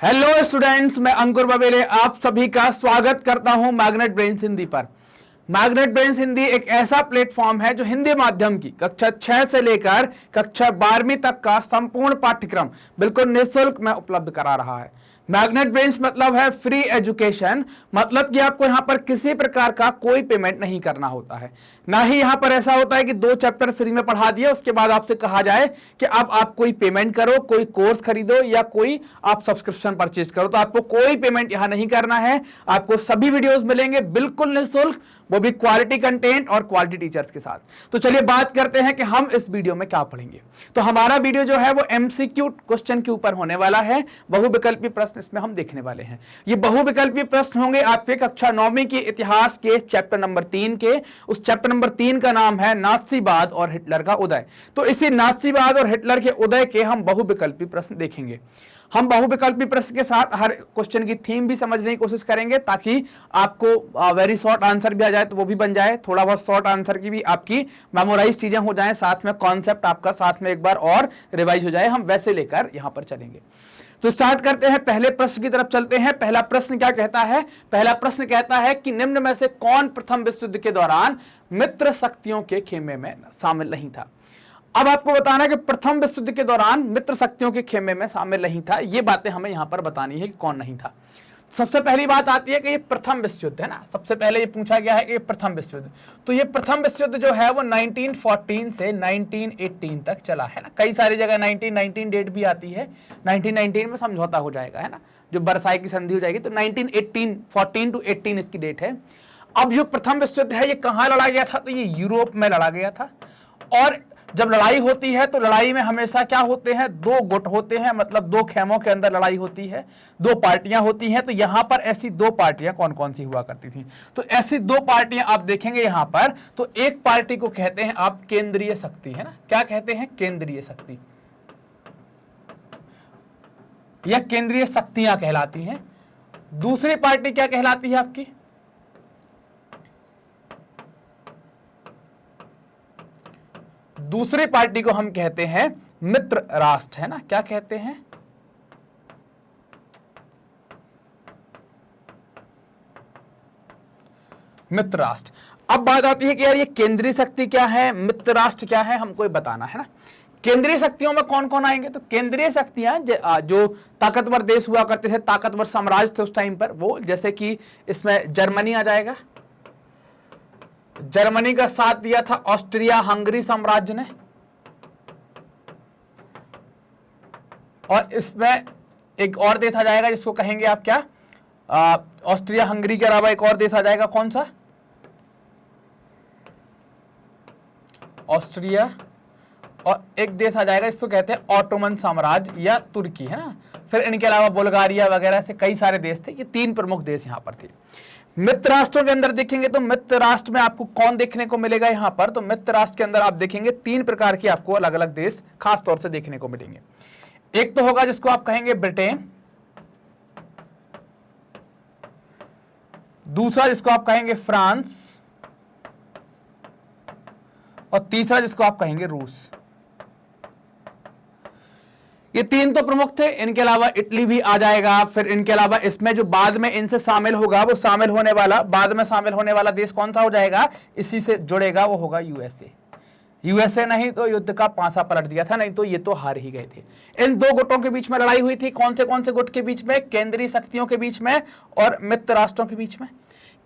Hello students, मैं अंकुर बबेले आप सभी का स्वागत करता हूं मैग्नेट ब्रेन्स हिंदी पर। मैग्नेट ब्रेन्स हिंदी एक ऐसा प्लेटफॉर्म है जो हिंदी माध्यम की कक्षा 6 से लेकर कक्षा 12वीं तक का संपूर्ण पाठ्यक्रम बिल्कुल निःशुल्क में उपलब्ध करा रहा है। मैग्नेट ब्रेन्स मतलब है फ्री एजुकेशन, मतलब कि आपको यहां पर किसी प्रकार का कोई पेमेंट नहीं करना होता है। ना ही यहां पर ऐसा होता है कि 2 चैप्टर फ्री में पढ़ा दिए उसके बाद आपसे कहा जाए कि अब आप कोई पेमेंट करो, कोई कोर्स खरीदो या कोई आप सब्सक्रिप्शन परचेज करो। तो आपको कोई पेमेंट यहां नहीं करना है। आपको सभी वीडियोस मिलेंगे बिल्कुल निःशुल्क, वो भी क्वालिटी कंटेंट और क्वालिटी टीचर्स के साथ। तो चलिए बात करते हैं कि हम इस वीडियो में क्या पढ़ेंगे। तो हमारा वीडियो जो है वो एमसीक्यू क्वेश्चन के ऊपर होने वाला है। बहुविकल्पी प्रश्न इसमें हम देखने वाले हैं। ये बहुविकल्पी प्रश्न होंगे आपके कक्षा 9वीं के इतिहास के चैप्टर नंबर 3 के। उस चैप्टर नंबर 3 का नाम है नात्सीवाद और हिटलर का उदय। तो इसी नात्सीवाद और हिटलर के उदय के हम बहुविकल्पी प्रश्न देखेंगे। हम बहुविकल्पी प्रश्न के साथ हर क्वेश्चन की थीम भी समझने की कोशिश करेंगे ताकि आपको वेरी शॉर्ट आंसर भी आ जाए तो वो भी बन जाए, थोड़ा बहुत शॉर्ट आंसर की भी आपकी मेमोराइज चीजें हो जाएं, साथ में कॉन्सेप्ट आपका साथ में एक बार और रिवाइज हो जाए। हम वैसे लेकर यहां पर चलेंगे। तो स्टार्ट करते हैं, पहले प्रश्न की तरफ चलते हैं। पहला प्रश्न क्या कहता है? पहला प्रश्न कहता है कि निम्न में से कौन प्रथम विश्व युद्ध के दौरान मित्र शक्तियों के खेमे में शामिल नहीं था। अब आपको बताना है कि प्रथम विश्व युद्ध के दौरान मित्र शक्तियों के खेमे में शामिल नहीं था। ये बातें हमें यहां पर बतानी है कि कौन नहीं था। सबसे पहली बात आती है कि ये प्रथम विश्व युद्ध है ना। सबसे पहले ये पूछा गया है कि ये प्रथम विश्व युद्ध, तो ये प्रथम विश्व युद्ध जो है वो 1914 से 1918 तक चला है ना। कई सारी जगह 1919 डेट भी आती है। 1919 में समझौता हो जाएगा है ना, जो बरसाई की संधि हो जाएगी, तो 1918 14 to 18 इसकी डेट है। अब जो प्रथम विश्व युद्ध है ये कहाँ लड़ा गया था? तो ये यूरोप में लड़ा गया था। और जब लड़ाई होती है तो लड़ाई में हमेशा क्या होते हैं? 2 गुट होते हैं, मतलब 2 खेमों के अंदर लड़ाई होती है, 2 पार्टियां होती हैं। तो यहां पर ऐसी 2 पार्टियां कौन कौन सी हुआ करती थी? तो ऐसी 2 पार्टियां आप देखेंगे यहां पर। तो एक पार्टी को कहते हैं आप केंद्रीय शक्ति, है ना। क्या कहते हैं? केंद्रीय शक्ति या केंद्रीय शक्तियां कहलाती हैं। दूसरी पार्टी क्या कहलाती है आपकी? दूसरी पार्टी को हम कहते हैं मित्र राष्ट्र, है ना। क्या कहते हैं? मित्र राष्ट्र। अब बात आती है कि यार ये केंद्रीय शक्ति क्या है, मित्र राष्ट्र क्या है, हमको बताना है ना। केंद्रीय शक्तियों में कौन कौन आएंगे? तो केंद्रीय शक्तियां जो ताकतवर देश हुआ करते थे, ताकतवर साम्राज्य थे उस टाइम पर, वो जैसे कि इसमें जर्मनी आ जाएगा। जर्मनी का साथ दिया था ऑस्ट्रिया हंगरी साम्राज्य ने। और इसमें एक और देश आ जाएगा जिसको कहेंगे आप क्या? ऑस्ट्रिया हंगरी के अलावा एक और देश आ जाएगा, कौन सा? ऑस्ट्रिया, और एक देश आ जाएगा जिसको कहते हैं ऑटोमन साम्राज्य या तुर्की, है ना। फिर इनके अलावा बुल्गारिया वगैरह से कई सारे देश थे। ये 3 प्रमुख देश यहां पर थे। मित्र राष्ट्रों के अंदर देखेंगे तो मित्र राष्ट्र में आपको कौन देखने को मिलेगा यहां पर? तो मित्र राष्ट्र के अंदर आप देखेंगे 3 प्रकार के आपको अलग अलग देश खास तौर से देखने को मिलेंगे। एक तो होगा जिसको आप कहेंगे ब्रिटेन, दूसरा जिसको आप कहेंगे फ्रांस, और तीसरा जिसको आप कहेंगे रूस। ये 3 तो प्रमुख थे। इनके अलावा इटली भी आ जाएगा। फिर इनके अलावा इसमें जो बाद में इनसे शामिल होगा, वो शामिल होने वाला बाद में शामिल होने वाला देश कौन सा हो जाएगा? इसी से जुड़ेगा, वो होगा यूएसए। यूएसए नहीं तो युद्ध का पांसा पलट दिया था, नहीं तो ये तो हार ही गए थे। इन 2 गुटों के बीच में लड़ाई हुई थी। कौन से गुट के बीच में? केंद्रीय शक्तियों के बीच में और मित्र राष्ट्रों के बीच में।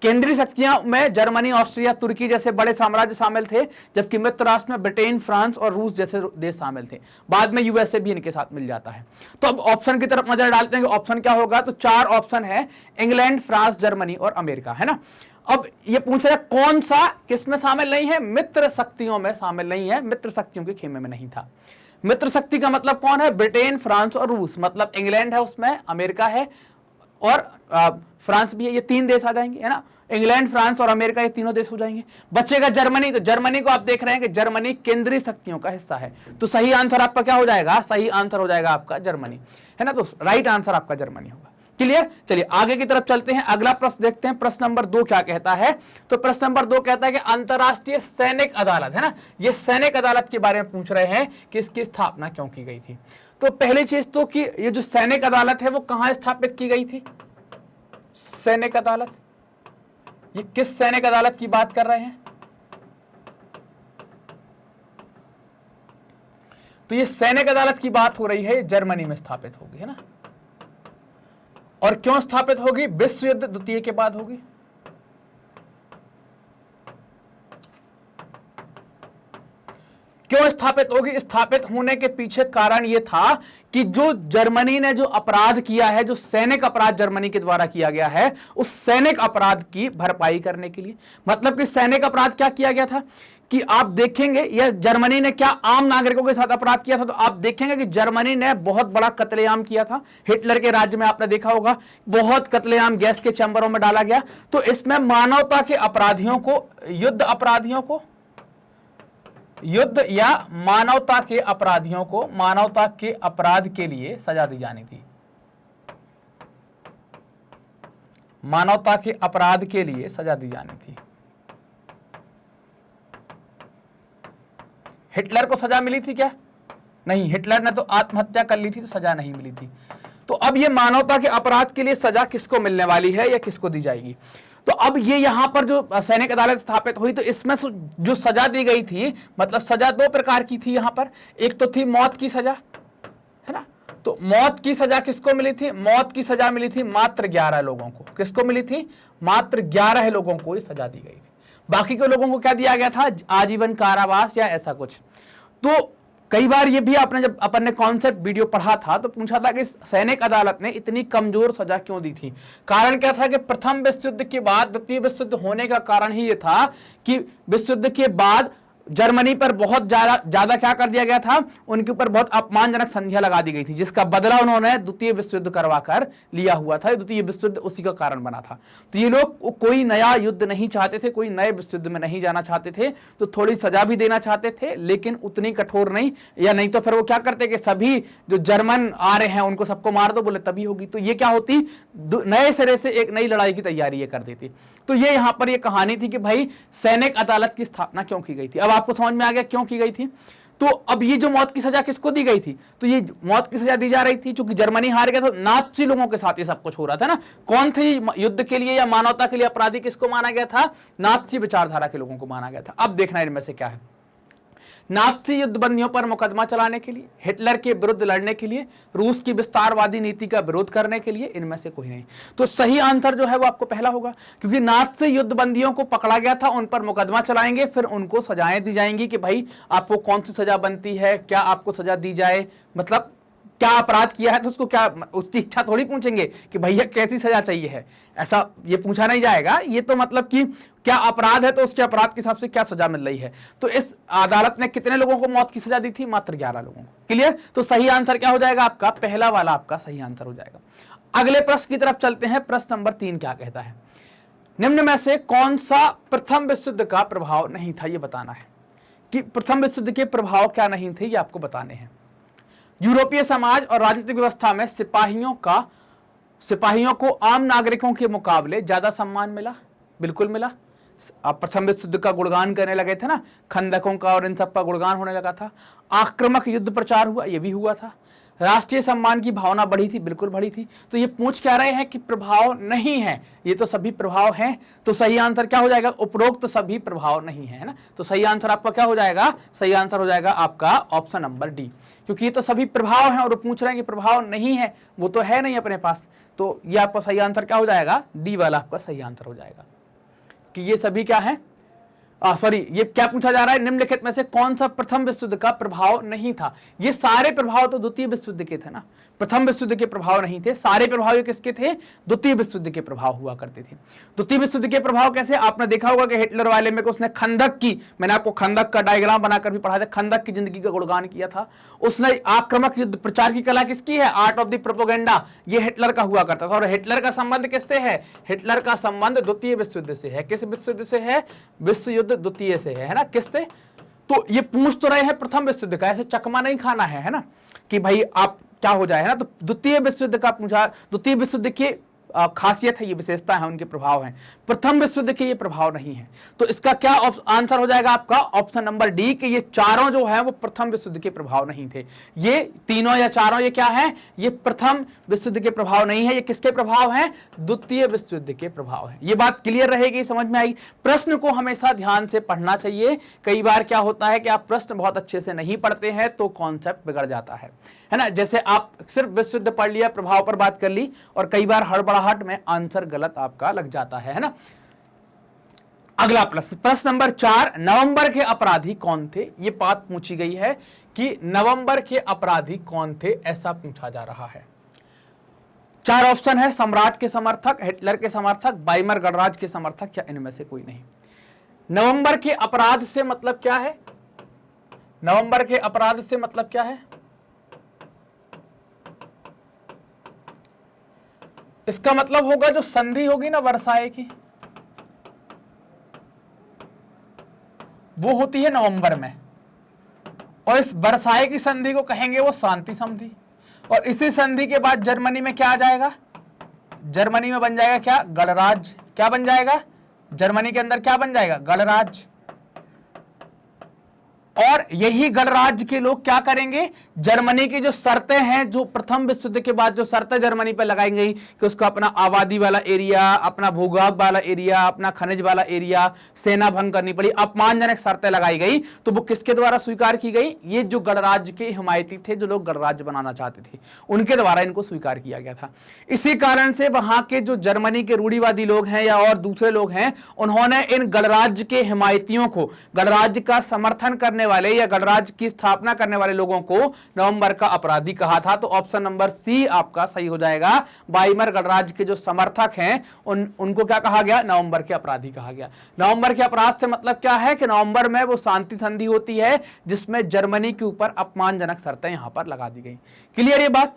केंद्रीय शक्तियां में जर्मनी, ऑस्ट्रिया, तुर्की जैसे बड़े साम्राज्य शामिल थे, जबकि मित्र राष्ट्र में ब्रिटेन, फ्रांस और रूस जैसे देश शामिल थे। बाद में यूएसए भी इनके साथ मिल जाता है। तो अब ऑप्शन की तरफ नजर डालते हैं कि ऑप्शन क्या होगा। तो 4 ऑप्शन है, इंग्लैंड, फ्रांस, जर्मनी और अमेरिका, है ना। अब ये पूछ रहा है कौन सा किस में शामिल नहीं है? मित्र शक्तियों में शामिल नहीं है, मित्र शक्तियों के खेमे में नहीं था। मित्र शक्ति का मतलब कौन है? ब्रिटेन, फ्रांस और रूस, मतलब इंग्लैंड है उसमें, अमेरिका है और फ्रांस भी है। ये 3 देश आ जाएंगे, है ना। इंग्लैंड, फ्रांस और अमेरिका, ये तीनों देश हो जाएंगे। बचेगा जर्मनी। तो जर्मनी को आप देख रहे हैं कि जर्मनी केंद्रीय शक्तियों का हिस्सा है। तो सही आंसर आपका क्या हो जाएगा? सही आंसर हो जाएगा आपका जर्मनी, है ना। तो राइट आंसर आपका जर्मनी होगा। क्लियर? चलिए आगे की तरफ चलते हैं। अगला प्रश्न देखते हैं। प्रश्न नंबर 2 क्या कहता है? तो प्रश्न नंबर 2 कहता है कि अंतरराष्ट्रीय सैनिक अदालत, है ना, ये सैनिक अदालत के बारे में पूछ रहे हैं कि इसकी स्थापना क्यों की गई थी। तो पहली चीज तो कि ये जो सैनिक अदालत है वो कहां स्थापित की गई थी? सैनिक अदालत, ये किस सैनिक अदालत की बात कर रहे हैं? तो ये सैनिक अदालत की बात हो रही है, जर्मनी में स्थापित होगी, है ना। और क्यों स्थापित होगी? विश्व युद्ध द्वितीय के बाद होगी। क्यों स्थापित होगी? स्थापित होने के पीछे कारण यह था कि जो जर्मनी ने जो अपराध किया है, जो सैनिक अपराध जर्मनी के द्वारा किया गया है, उस सैनिक अपराध की भरपाई करने के लिए। मतलब कि सैनिक अपराध क्या किया गया था कि आप देखेंगे, यह जर्मनी ने क्या आम नागरिकों के साथ अपराध किया था, तो आप देखेंगे कि जर्मनी ने बहुत बड़ा कत्लेआम किया था। हिटलर के राज्य में आपने देखा होगा बहुत कत्लेआम गैस के चैम्बरों में डाला गया। तो इसमें मानवता के अपराधियों को, युद्ध अपराधियों को, युद्ध या मानवता के अपराधियों को मानवता के अपराध के लिए सजा दी जानी थी। मानवता के अपराध के लिए सजा दी जानी थी। हिटलर को सजा मिली थी क्या? नहीं, हिटलर ने तो आत्महत्या कर ली थी, तो सजा नहीं मिली थी। तो अब ये मानवता के अपराध के लिए सजा किसको मिलने वाली है या किसको दी जाएगी? तो अब ये यहां पर जो सैनिक अदालत स्थापित हुई, तो इसमें जो सजा दी गई थी, मतलब सजा दो प्रकार की थी यहां पर। एक तो थी मौत की सजा, है ना। तो मौत की सजा किसको मिली थी? मौत की सजा मिली थी मात्र 11 लोगों को। किसको मिली थी? मात्र 11 लोगों को ये सजा दी गई थी। बाकी के लोगों को क्या दिया गया था? आजीवन कारावास या ऐसा कुछ। तो कई बार ये भी आपने, जब अपन ने कॉन्सेप्ट वीडियो पढ़ा था तो पूछा था कि सैनिक अदालत ने इतनी कमजोर सजा क्यों दी थी। कारण क्या था कि प्रथम विश्व युद्ध के बाद द्वितीय विश्व युद्ध होने का कारण ही ये था कि विश्व युद्ध के बाद जर्मनी पर बहुत ज्यादा क्या कर दिया गया था, उनके ऊपर बहुत अपमानजनक संध्या लगा दी गई थी, जिसका बदला उन्होंने द्वितीय विश्व युद्ध करवाकर लिया हुआ था। द्वितीय विश्व युद्ध उसी का कारण बना था। तो ये लोग कोई नया युद्ध नहीं चाहते थे, कोई नए विश्व युद्ध में नहीं जाना चाहते थे, तो थोड़ी सजा भी देना चाहते थे, लेकिन उतनी कठोर नहीं, या नहीं तो फिर वो क्या करते कि सभी जो जर्मन आ रहे हैं उनको सबको मार दो, बोले तभी होगी। तो ये क्या होती, नए सिरे से एक नई लड़ाई की तैयारी ये कर देती। तो ये यहां पर ये कहानी थी कि भाई सैनिक अदालत की स्थापना क्यों की गई थी। अब आपको समझ में आ गया क्यों की गई थी। तो अब ये जो मौत की सजा किसको दी गई थी? तो ये मौत की सजा दी जा रही थी क्योंकि जर्मनी हार गया था, नाज़ी लोगों के साथ ये सब कुछ हो रहा था ना। कौन थे युद्ध के लिए या मानवता के लिए अपराधी किसको माना गया था? नाज़ी विचारधारा के लोगों को माना गया था। अब देखना इनमें से क्या है। नाज़ी युद्धबंदियों पर मुकदमा चलाने के लिए, हिटलर के विरुद्ध लड़ने के लिए, रूस की विस्तारवादी नीति का विरोध करने के लिए, इनमें से कोई नहीं। तो सही आंसर जो है वो आपको पहला होगा, क्योंकि नाज़ी युद्धबंदियों को पकड़ा गया था, उन पर मुकदमा चलाएंगे, फिर उनको सजाएं दी जाएंगी कि भाई आपको कौन सी सजा बनती है, क्या आपको सजा दी जाए, मतलब क्या अपराध किया है तो उसको क्या, उसकी इच्छा थोड़ी पूछेंगे कि भैया कैसी सजा चाहिए है, ऐसा ये पूछा नहीं जाएगा। ये तो मतलब कि क्या अपराध है तो उसके अपराध के हिसाब से क्या सजा मिल रही है। तो इस अदालत ने कितने लोगों को मौत की सजा दी थी? मात्र 11 लोगों को। क्लियर? तो सही आंसर क्या हो जाएगा आपका? पहला वाला आपका सही आंसर हो जाएगा। अगले प्रश्न की तरफ चलते हैं। प्रश्न नंबर 3 क्या कहता है? निम्न में से कौन सा प्रथम विश्व युद्ध का प्रभाव नहीं था, ये बताना है कि प्रथम विश्व युद्ध के प्रभाव क्या नहीं थे, ये आपको बताने हैं। यूरोपीय समाज और राजनीतिक व्यवस्था में सिपाहियों को आम नागरिकों के मुकाबले ज्यादा सम्मान मिला। बिल्कुल मिला। आप प्रथम विश्व युद्ध का गुणगान करने लगे थे ना, खंदकों का और इन सब का गुणगान होने लगा था। आक्रामक युद्ध प्रचार हुआ, ये भी हुआ था। राष्ट्रीय सम्मान की भावना बढ़ी थी, बिल्कुल बढ़ी थी। तो ये पूछ क्या रहे हैं कि प्रभाव नहीं है, ये तो सभी प्रभाव हैं। तो सही आंसर क्या हो जाएगा? उपरोक्त तो सभी प्रभाव नहीं है ना। तो सही आंसर आपका क्या हो जाएगा? सही आंसर हो जाएगा आपका ऑप्शन नंबर डी, क्योंकि ये तो सभी प्रभाव हैं और पूछ रहे हैं कि प्रभाव नहीं है, वो तो है नहीं अपने पास। तो ये आपका सही आंसर क्या हो जाएगा? डी वाला आपका सही आंसर हो जाएगा कि ये सभी क्या है, सॉरी, ये क्या पूछा जा रहा है? निम्नलिखित में से कौन सा प्रथम विश्व युद्ध का प्रभाव नहीं था? ये सारे प्रभाव तो द्वितीय विश्व युद्ध के थे ना, प्रथम विश्व युद्ध के प्रभाव नहीं थे। सारे प्रभाव किसके थे? द्वितीय विश्व युद्ध के प्रभाव हुआ करते थे। द्वितीय विश्व युद्ध के प्रभाव कैसे? आपने देखा होगा कि हिटलर वाले में उसने खंदक की, मैंने आपको खंदक का डायग्राम बनाकर भी पढ़ा था, खंदक की जिंदगी का गुणगान किया था। उसने आक्रामक युद्ध प्रचार की कला किसकी है? आर्ट ऑफ द प्रोपेगेंडा, ये हिटलर का हुआ करता था। और हिटलर का संबंध किससे है? हिटलर का संबंध द्वितीय विश्व युद्ध से है। किस विश्व युद्ध से है? विश्व युद्ध द्वितीय से है ना। किससे? तो ये पूछ तो रहे हैं प्रथम विश्व युद्ध का, ऐसे चकमा नहीं खाना है ना कि भाई आप क्या हो जाए, है ना। तो द्वितीय विश्व युद्ध का पूछा, द्वितीय विश्व युद्ध के खासियत है, ये विशेषता है, उनके प्रभाव हैं। प्रथम विश्व युद्ध के ये प्रभाव नहीं है। तो इसका क्या आंसर हो जाएगा आपका? ऑप्शन नंबर डी कि ये चारों जो है वो प्रथम विश्व युद्ध के प्रभाव नहीं थे। ये तीनों या चारों ये क्या है? ये प्रथम विश्व युद्ध के प्रभाव नहीं है। ये किसके प्रभाव हैं? द्वितीय विश्व युद्ध के प्रभाव है। ये बात क्लियर रहेगी, समझ में आएगी। प्रश्न को हमेशा ध्यान से पढ़ना चाहिए। कई बार क्या होता है कि आप प्रश्न बहुत अच्छे से नहीं पढ़ते हैं तो कॉन्सेप्ट बिगड़ जाता है ना। जैसे आप सिर्फ विश्व युद्ध पढ़ लिया, प्रभाव पर बात कर ली, और कई बार हड़बड़ाहट में आंसर गलत आपका लग जाता है ना। अगला प्रश्न नंबर 4, नवंबर के अपराधी कौन थे? ये बात पूछी गई है कि नवंबर के अपराधी कौन थे, ऐसा पूछा जा रहा है। 4 ऑप्शन है, सम्राट के समर्थक, हिटलर के समर्थक, वाइमर गणराज्य के समर्थक, या इनमें से कोई नहीं। नवंबर के अपराध से मतलब क्या है? नवंबर के अपराध से मतलब क्या है? इसका मतलब होगा जो संधि होगी ना वर्साए की, वो होती है नवंबर में, और इस वर्साए की संधि को कहेंगे वो शांति संधि। और इसी संधि के बाद जर्मनी में क्या आ जाएगा? जर्मनी में बन जाएगा क्या? गणराज्य। क्या बन जाएगा? जर्मनी के अंदर क्या बन जाएगा? गणराज्य। और यही गणराज्य के लोग क्या करेंगे? जर्मनी की जो शर्तें हैं, जो प्रथम विश्व युद्ध के बाद जो शर्तें जर्मनी पर लगाई गई कि उसका अपना आबादी वाला एरिया, अपना भूभाग वाला एरिया, अपना खनिज वाला एरिया, सेना भंग करनी पड़ी, अपमानजनक शर्तें लगाई गई, तो वो किसके द्वारा स्वीकार की गई? ये जो गणराज्य के हिमायती थे, जो लोग गणराज्य बनाना चाहते थे, उनके द्वारा इनको स्वीकार किया गया था। इसी कारण से वहां के जो जर्मनी के रूढ़िवादी लोग हैं या और दूसरे लोग हैं, उन्होंने इन गणराज्य के हिमायतियों को, गणराज्य का समर्थन करने वाले या गणराज्य की स्थापना करने वाले लोगों को नवंबर का अपराधी कहा था। तो ऑप्शन नंबर सी आपका सही हो जाएगा। वाइमर गणराज्य के जो समर्थक हैं उनको क्या कहा गया? नवंबर के अपराधी कहा गया। नवंबर के अपराध से मतलब क्या है कि नवंबर में वो शांति संधि होती है जिसमें जर्मनी के ऊपर अपमानजनक शर्तें यहां पर लगा दी गई। क्लियर ये बात?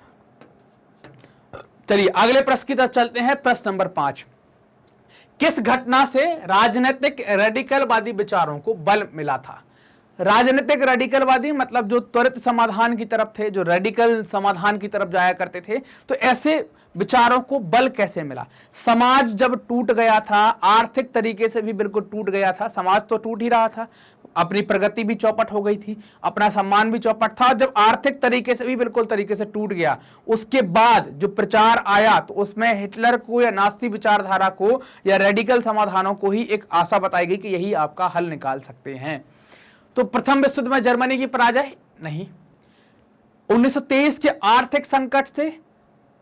चलिए अगले प्रश्न की तरफ चलते हैं। प्रश्न नंबर 5, किस घटना से राजनीतिक रेडिकलवादी विचारों को बल मिला था? राजनीतिक रेडिकलवादी मतलब जो त्वरित समाधान की तरफ थे, जो रेडिकल समाधान की तरफ जाया करते थे। तो ऐसे विचारों को बल कैसे मिला? समाज जब टूट गया था, आर्थिक तरीके से भी बिल्कुल टूट गया था, समाज तो टूट ही रहा था, अपनी प्रगति भी चौपट हो गई थी, अपना सम्मान भी चौपट था। जब आर्थिक तरीके से भी बिल्कुल तरीके से टूट गया, उसके बाद जो प्रचार आया तो उसमें हिटलर को या नास्ती विचारधारा को या रेडिकल समाधानों को ही एक आशा बताई गई कि यही आपका हल निकाल सकते हैं। तो प्रथम विश्व युद्ध में जर्मनी की पराजय नहीं, 1923 के आर्थिक संकट से,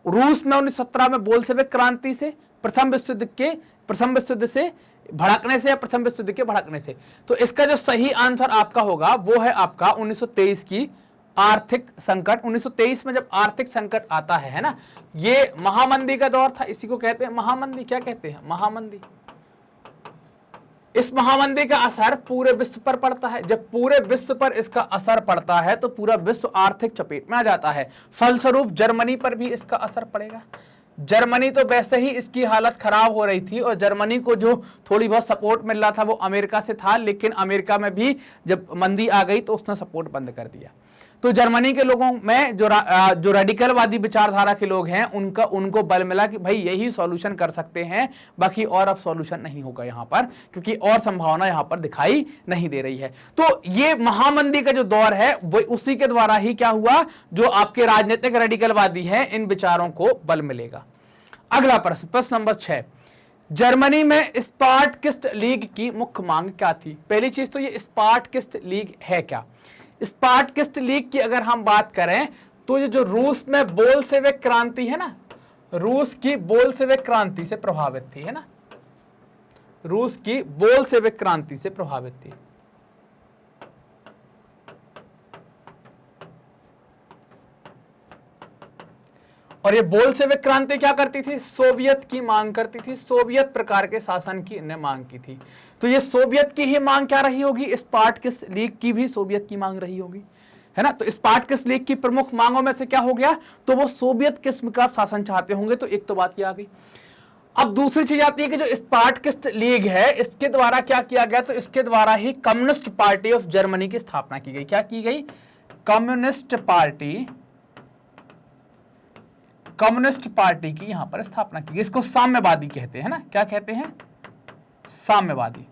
रूस में 1917 में बोल्शेविक क्रांति से, प्रथम विश्व युद्ध से भड़कने से या प्रथम विश्व युद्ध के भड़कने से। तो इसका जो सही आंसर आपका होगा वो है आपका 1923 की आर्थिक संकट। 1923 में जब आर्थिक संकट आता है ना, ये महामंदी का दौर था, इसी को कहते हैं महामंदी। क्या कहते हैं? महामंदी। इस महामंदी का असर पूरे विश्व पर पड़ता है। जब पूरे विश्व पर इसका असर पड़ता है तो पूरा विश्व आर्थिक चपेट में आ जाता है। फलस्वरूप जर्मनी पर भी इसका असर पड़ेगा। जर्मनी तो वैसे ही इसकी हालत खराब हो रही थी, और जर्मनी को जो थोड़ी बहुत सपोर्ट मिल रहा था वो अमेरिका से था, लेकिन अमेरिका में भी जब मंदी आ गई तो उसने सपोर्ट बंद कर दिया। तो जर्मनी के लोगों में जो रेडिकलवादी विचारधारा के लोग हैं उनको बल मिला कि भाई यही सॉल्यूशन कर सकते हैं, बाकी और अब सॉल्यूशन नहीं होगा यहाँ पर, क्योंकि और संभावना यहाँ पर दिखाई नहीं दे रही है। तो ये महामंदी का जो दौर है वो उसी के द्वारा ही क्या हुआ, जो आपके राजनीतिक रेडिकलवादी हैं इन विचारों को बल मिलेगा। अगला प्रश्न नंबर 6, जर्मनी में स्पार्टकिस्ट लीग की मुख्य मांग क्या थी? पहली चीज तो ये स्पार्टकिस्ट लीग है क्या? स्पार्टकिस्ट लीग की अगर हम बात करें तो ये जो रूस में बोल्शेविक क्रांति है ना, रूस की बोल्शेविक क्रांति से प्रभावित थी, है ना, रूस की बोल्शेविक क्रांति से प्रभावित थी। और ये बोल्शेविक क्रांति क्या करती थी? सोवियत की मांग करती थी, सोवियत प्रकार के शासन की इन्हें मांग की थी। तो ये सोवियत की ही मांग क्या रही होगी? स्पार्टकिस्ट लीग की भी सोवियत की मांग रही होगी, है ना। तो स्पार्टकिस्ट लीग की प्रमुख मांगों में से क्या हो गया? तो वो सोवियत किस्म का शासन चाहते होंगे। तो एक तो बात ये आ गई। अब दूसरी चीज आती है कि जो स्पार्टकिस्ट लीग है इसके द्वारा क्या किया गया? तो इसके द्वारा ही कम्युनिस्ट पार्टी ऑफ जर्मनी की स्थापना की गई। क्या की गई? कम्युनिस्ट पार्टी कम्युनिस्ट पार्टी की यहां पर स्थापना की। इसको साम्यवादी कहते हैं ना, क्या कहते हैं? साम्यवादी।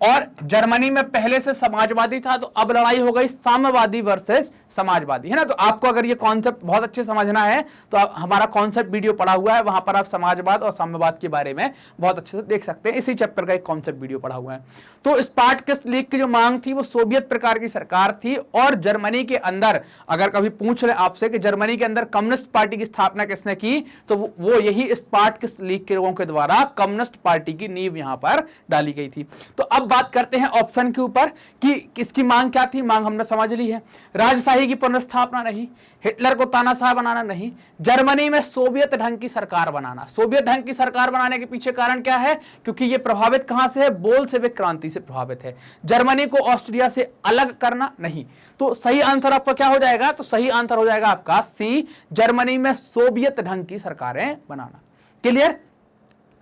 और जर्मनी में पहले से समाजवादी था, तो अब लड़ाई हो गई साम्यवादी वर्सेस समाजवादी, है ना। तो आपको अगर ये कॉन्सेप्ट बहुत अच्छे समझना है तो आप हमारा कॉन्सेप्ट वीडियो पढ़ा हुआ है, वहां पर आप समाजवाद और साम्यवाद के बारे में बहुत अच्छे से देख सकते हैं। इसी चैप्टर का एक कॉन्सेप्ट वीडियो पढ़ा हुआ है। तो स्पार्टकस लीग की जो मांग थी वो सोवियत प्रकार की सरकार थी, और जर्मनी के अंदर अगर कभी पूछ ले आपसे कि जर्मनी के अंदर कम्युनिस्ट पार्टी की स्थापना किसने की, तो वो यही स्पार्टकस लीग के लोगों के द्वारा कम्युनिस्ट पार्टी की नींव यहां पर डाली गई थी। तो अब बात करते हैं ऑप्शन के ऊपर कि इसकी मांग क्या थी। मांग हमने समझ ली है, राजशाही की पुनर्स्थापना नहीं, हिटलर को तानाशाह बनाना नहीं, जर्मनी में सोवियत ढंग की सरकार बनाना। सोवियत ढंग की सरकार बनाने के पीछे कारण क्या है? क्योंकि ये प्रभावित कहां से है? बोल्शेविक क्रांति से प्रभावित है। जर्मनी को ऑस्ट्रिया से अलग करना नहीं। तो सही आंसर आपका क्या हो जाएगा? तो सही आंसर हो जाएगा आपका सी, जर्मनी में सोवियत ढंग की सरकारें बनाना। क्लियर?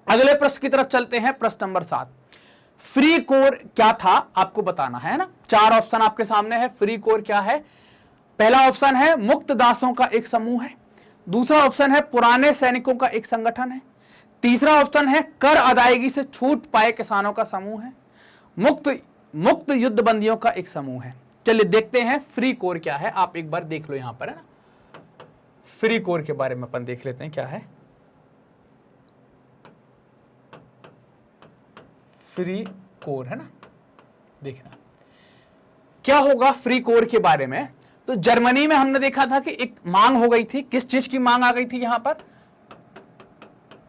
अगले प्रश्न की तरफ चलते हैं, प्रश्न नंबर 7। फ्री कोर क्या था आपको बताना है ना। 4 ऑप्शन आपके सामने है। फ्री कोर क्या है? पहला ऑप्शन है मुक्त दासों का एक समूह है, दूसरा ऑप्शन है पुराने सैनिकों का एक संगठन है, तीसरा ऑप्शन है कर अदायगी से छूट पाए किसानों का समूह है, मुक्त युद्धबंदियों का एक समूह है। चलिए देखते हैं फ्री कोर क्या है। आप एक बार देख लो यहां पर, है ना। फ्री कोर के बारे में अपन देख लेते हैं क्या है। फ्री कोर, है ना, देखना क्या होगा फ्री कोर के बारे में। तो जर्मनी में हमने देखा था कि एक मांग हो गई थी। किस चीज की मांग आ गई थी? यहां पर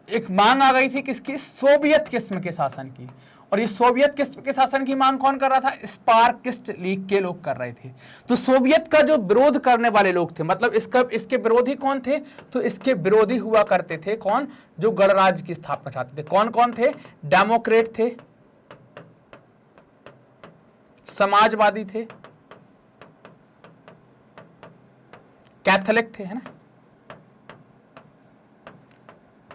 एक मांग आ गई थी किसकी? सोवियत किस्म के शासन की। और ये सोवियत किस्म के शासन की मांग कौन कर रहा था? स्पार्टकिस्ट लीग के लोग कर रहे थे। तो सोवियत का जो विरोध करने वाले लोग थे, मतलब इसके विरोधी कौन थे? तो इसके विरोधी हुआ करते थे कौन? जो गणराज्य की स्थापना चाहते थे। कौन कौन थे? डेमोक्रेट थे, समाजवादी थे, कैथोलिक थे, है ना।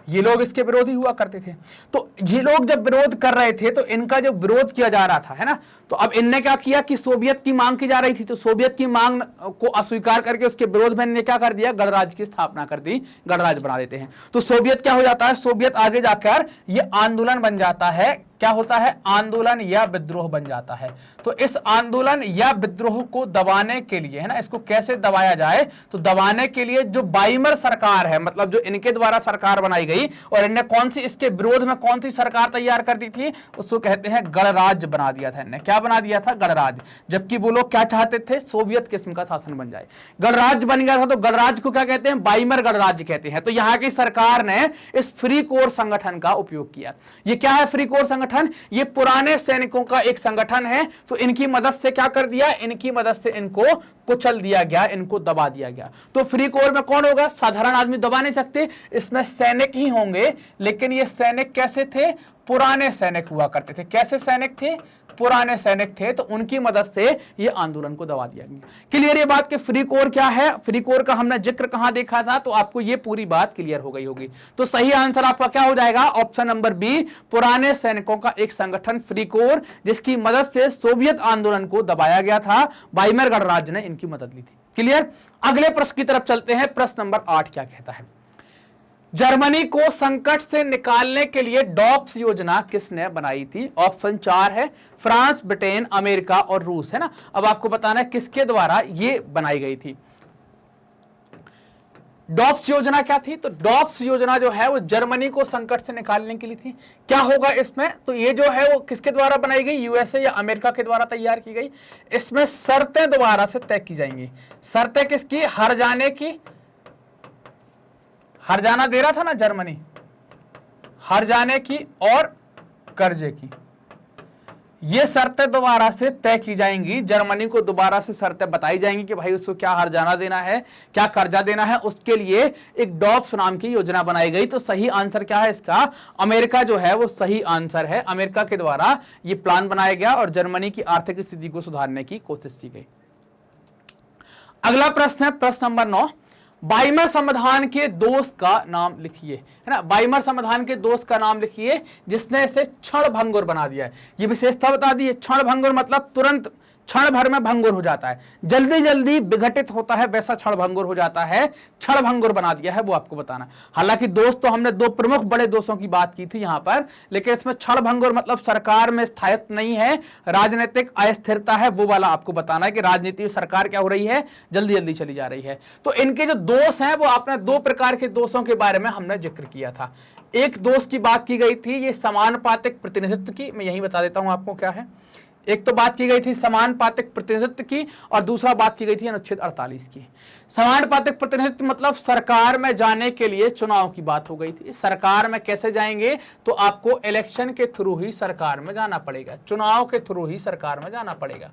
ये लोग इसके विरोधी हुआ करते थे। तो ये लोग जब विरोध कर रहे थे तो इनका जो विरोध किया जा रहा था, है ना, तो अब इनने क्या किया कि सोवियत की मांग की जा रही थी, तो सोवियत की मांग को अस्वीकार करके उसके विरोध में इन्होंने क्या कर दिया? गणराज्य की स्थापना कर दी, गणराज्य बना देते हैं। तो सोवियत क्या हो जाता है? सोवियत आगे जाकर ये आंदोलन बन जाता है। क्या होता है? आंदोलन या विद्रोह बन जाता है। तो इस आंदोलन या विद्रोह को दबाने के लिए, है ना, इसको कैसे दबाया जाए? तो दबाने के लिए जो वाइमर सरकार है, मतलब जो इनके द्वारा सरकार बनाई गई, और इनने कौन सी, इसके विरोध में कौन सी सरकार तैयार कर दी थी? उसको कहते हैं गणराज्य बना दिया था इनने। क्या बना दिया था? गणराज्य। जबकि वो लोग क्या चाहते थे? सोवियत किस्म का शासन बन जाए। गणराज्य बन गया था, तो गणराज्य को क्या कहते हैं? वाइमर गणराज्य कहते हैं। तो यहाँ की सरकार ने इस फ्री कोर संगठन का उपयोग किया। ये क्या है फ्री कोर संगठन? ये पुराने सैनिकों का एक संगठन है। तो इनकी मदद से क्या कर दिया? इनकी मदद से इनको कुचल दिया गया, इनको दबा दिया गया। तो फ्री कोर में कौन होगा? साधारण आदमी दबा नहीं सकते, इसमें सैनिक ही होंगे। लेकिन ये सैनिक कैसे थे? पुराने सैनिक हुआ करते थे। कैसे सैनिक थे? पुराने सैनिक थे। तो उनकी मदद से ये आंदोलन को दबा दिया गया। क्लियर ये बात कि फ्री कोर क्या है? फ्री कोर का हमने जिक्र कहां देखा था? तो आपको ये पूरी बात क्लियर हो गई होगी। तो सही आंसर आपका क्या हो जाएगा? ऑप्शन नंबर बी, पुराने सैनिकों का एक संगठन फ्री कोर, जिसकी मदद से सोवियत आंदोलन को दबाया गया था। वाइमर गणराज्य ने इनकी मदद ली थी। क्लियर? अगले प्रश्न की तरफ चलते हैं। प्रश्न नंबर 8 क्या कहता है? जर्मनी को संकट से निकालने के लिए डॉप्स योजना किसने बनाई थी? ऑप्शन 4 है, फ्रांस, ब्रिटेन, अमेरिका और रूस, है ना। अब आपको बताना है किसके द्वारा ये बनाई गई थी। डॉप्स योजना क्या थी? तो डॉप्स योजना जो है वो जर्मनी को संकट से निकालने के लिए थी। क्या होगा इसमें? तो ये जो है वो किसके द्वारा बनाई गई? यूएसए या अमेरिका के द्वारा तैयार की गई। इसमें शर्तें दोबारा से तय की जाएंगी। शर्तें किसकी? हर जाने की। हर जाना दे रहा था ना जर्मनी, हर जाने की और कर्जे की। ये शर्तें दोबारा से तय की जाएंगी। जर्मनी को दोबारा से शर्तें बताई जाएंगी कि भाई उसको क्या हर जाना देना है, क्या कर्जा देना है। उसके लिए एक डॉप्स नाम की योजना बनाई गई। तो सही आंसर क्या है इसका? अमेरिका जो है वो सही आंसर है। अमेरिका के द्वारा ये प्लान बनाया गया और जर्मनी की आर्थिक स्थिति को सुधारने की कोशिश की गई। अगला प्रश्न है प्रश्न नंबर 9। वाइमर संविधान के दोष का नाम लिखिए, है ना। वाइमर संविधान के दोष का नाम लिखिए जिसने इसे क्षणभंगुर बना दिया है। ये विशेषता बता दी है। क्षणभंगुर मतलब तुरंत क्षण भर में भंगुर हो जाता है, जल्दी जल्दी विघटित होता है, वैसा क्षण भंगुर हो जाता है, क्षण भंगुर बना दिया है, वो आपको बताना। हालांकि दोस्त तो हमने दो प्रमुख बड़े दोषों की बात की थी यहां पर, लेकिन इसमें क्षण भंगुर मतलब सरकार में स्थायित्व नहीं है, राजनीतिक अस्थिरता है, वो वाला आपको बताना है कि राजनीति में सरकार क्या हो रही है, जल्दी जल्दी चली जा रही है। तो इनके जो दोष हैं वो आपने दो प्रकार के दोषों के बारे में हमने जिक्र किया था। एक दोष की बात की गई थी ये समानुपातिक प्रतिनिधित्व की, मैं यही बता देता हूं आपको क्या है। एक तो बात की गई थी समानुपातिक प्रतिनिधित्व की और दूसरा बात की गई थी अनुच्छेद 48 की। समानुपातिक प्रतिनिधित्व मतलब सरकार में जाने के लिए चुनाव की बात हो गई थी। सरकार में कैसे जाएंगे, तो आपको इलेक्शन के थ्रू ही सरकार में जाना पड़ेगा, चुनाव के थ्रू ही सरकार में जाना पड़ेगा।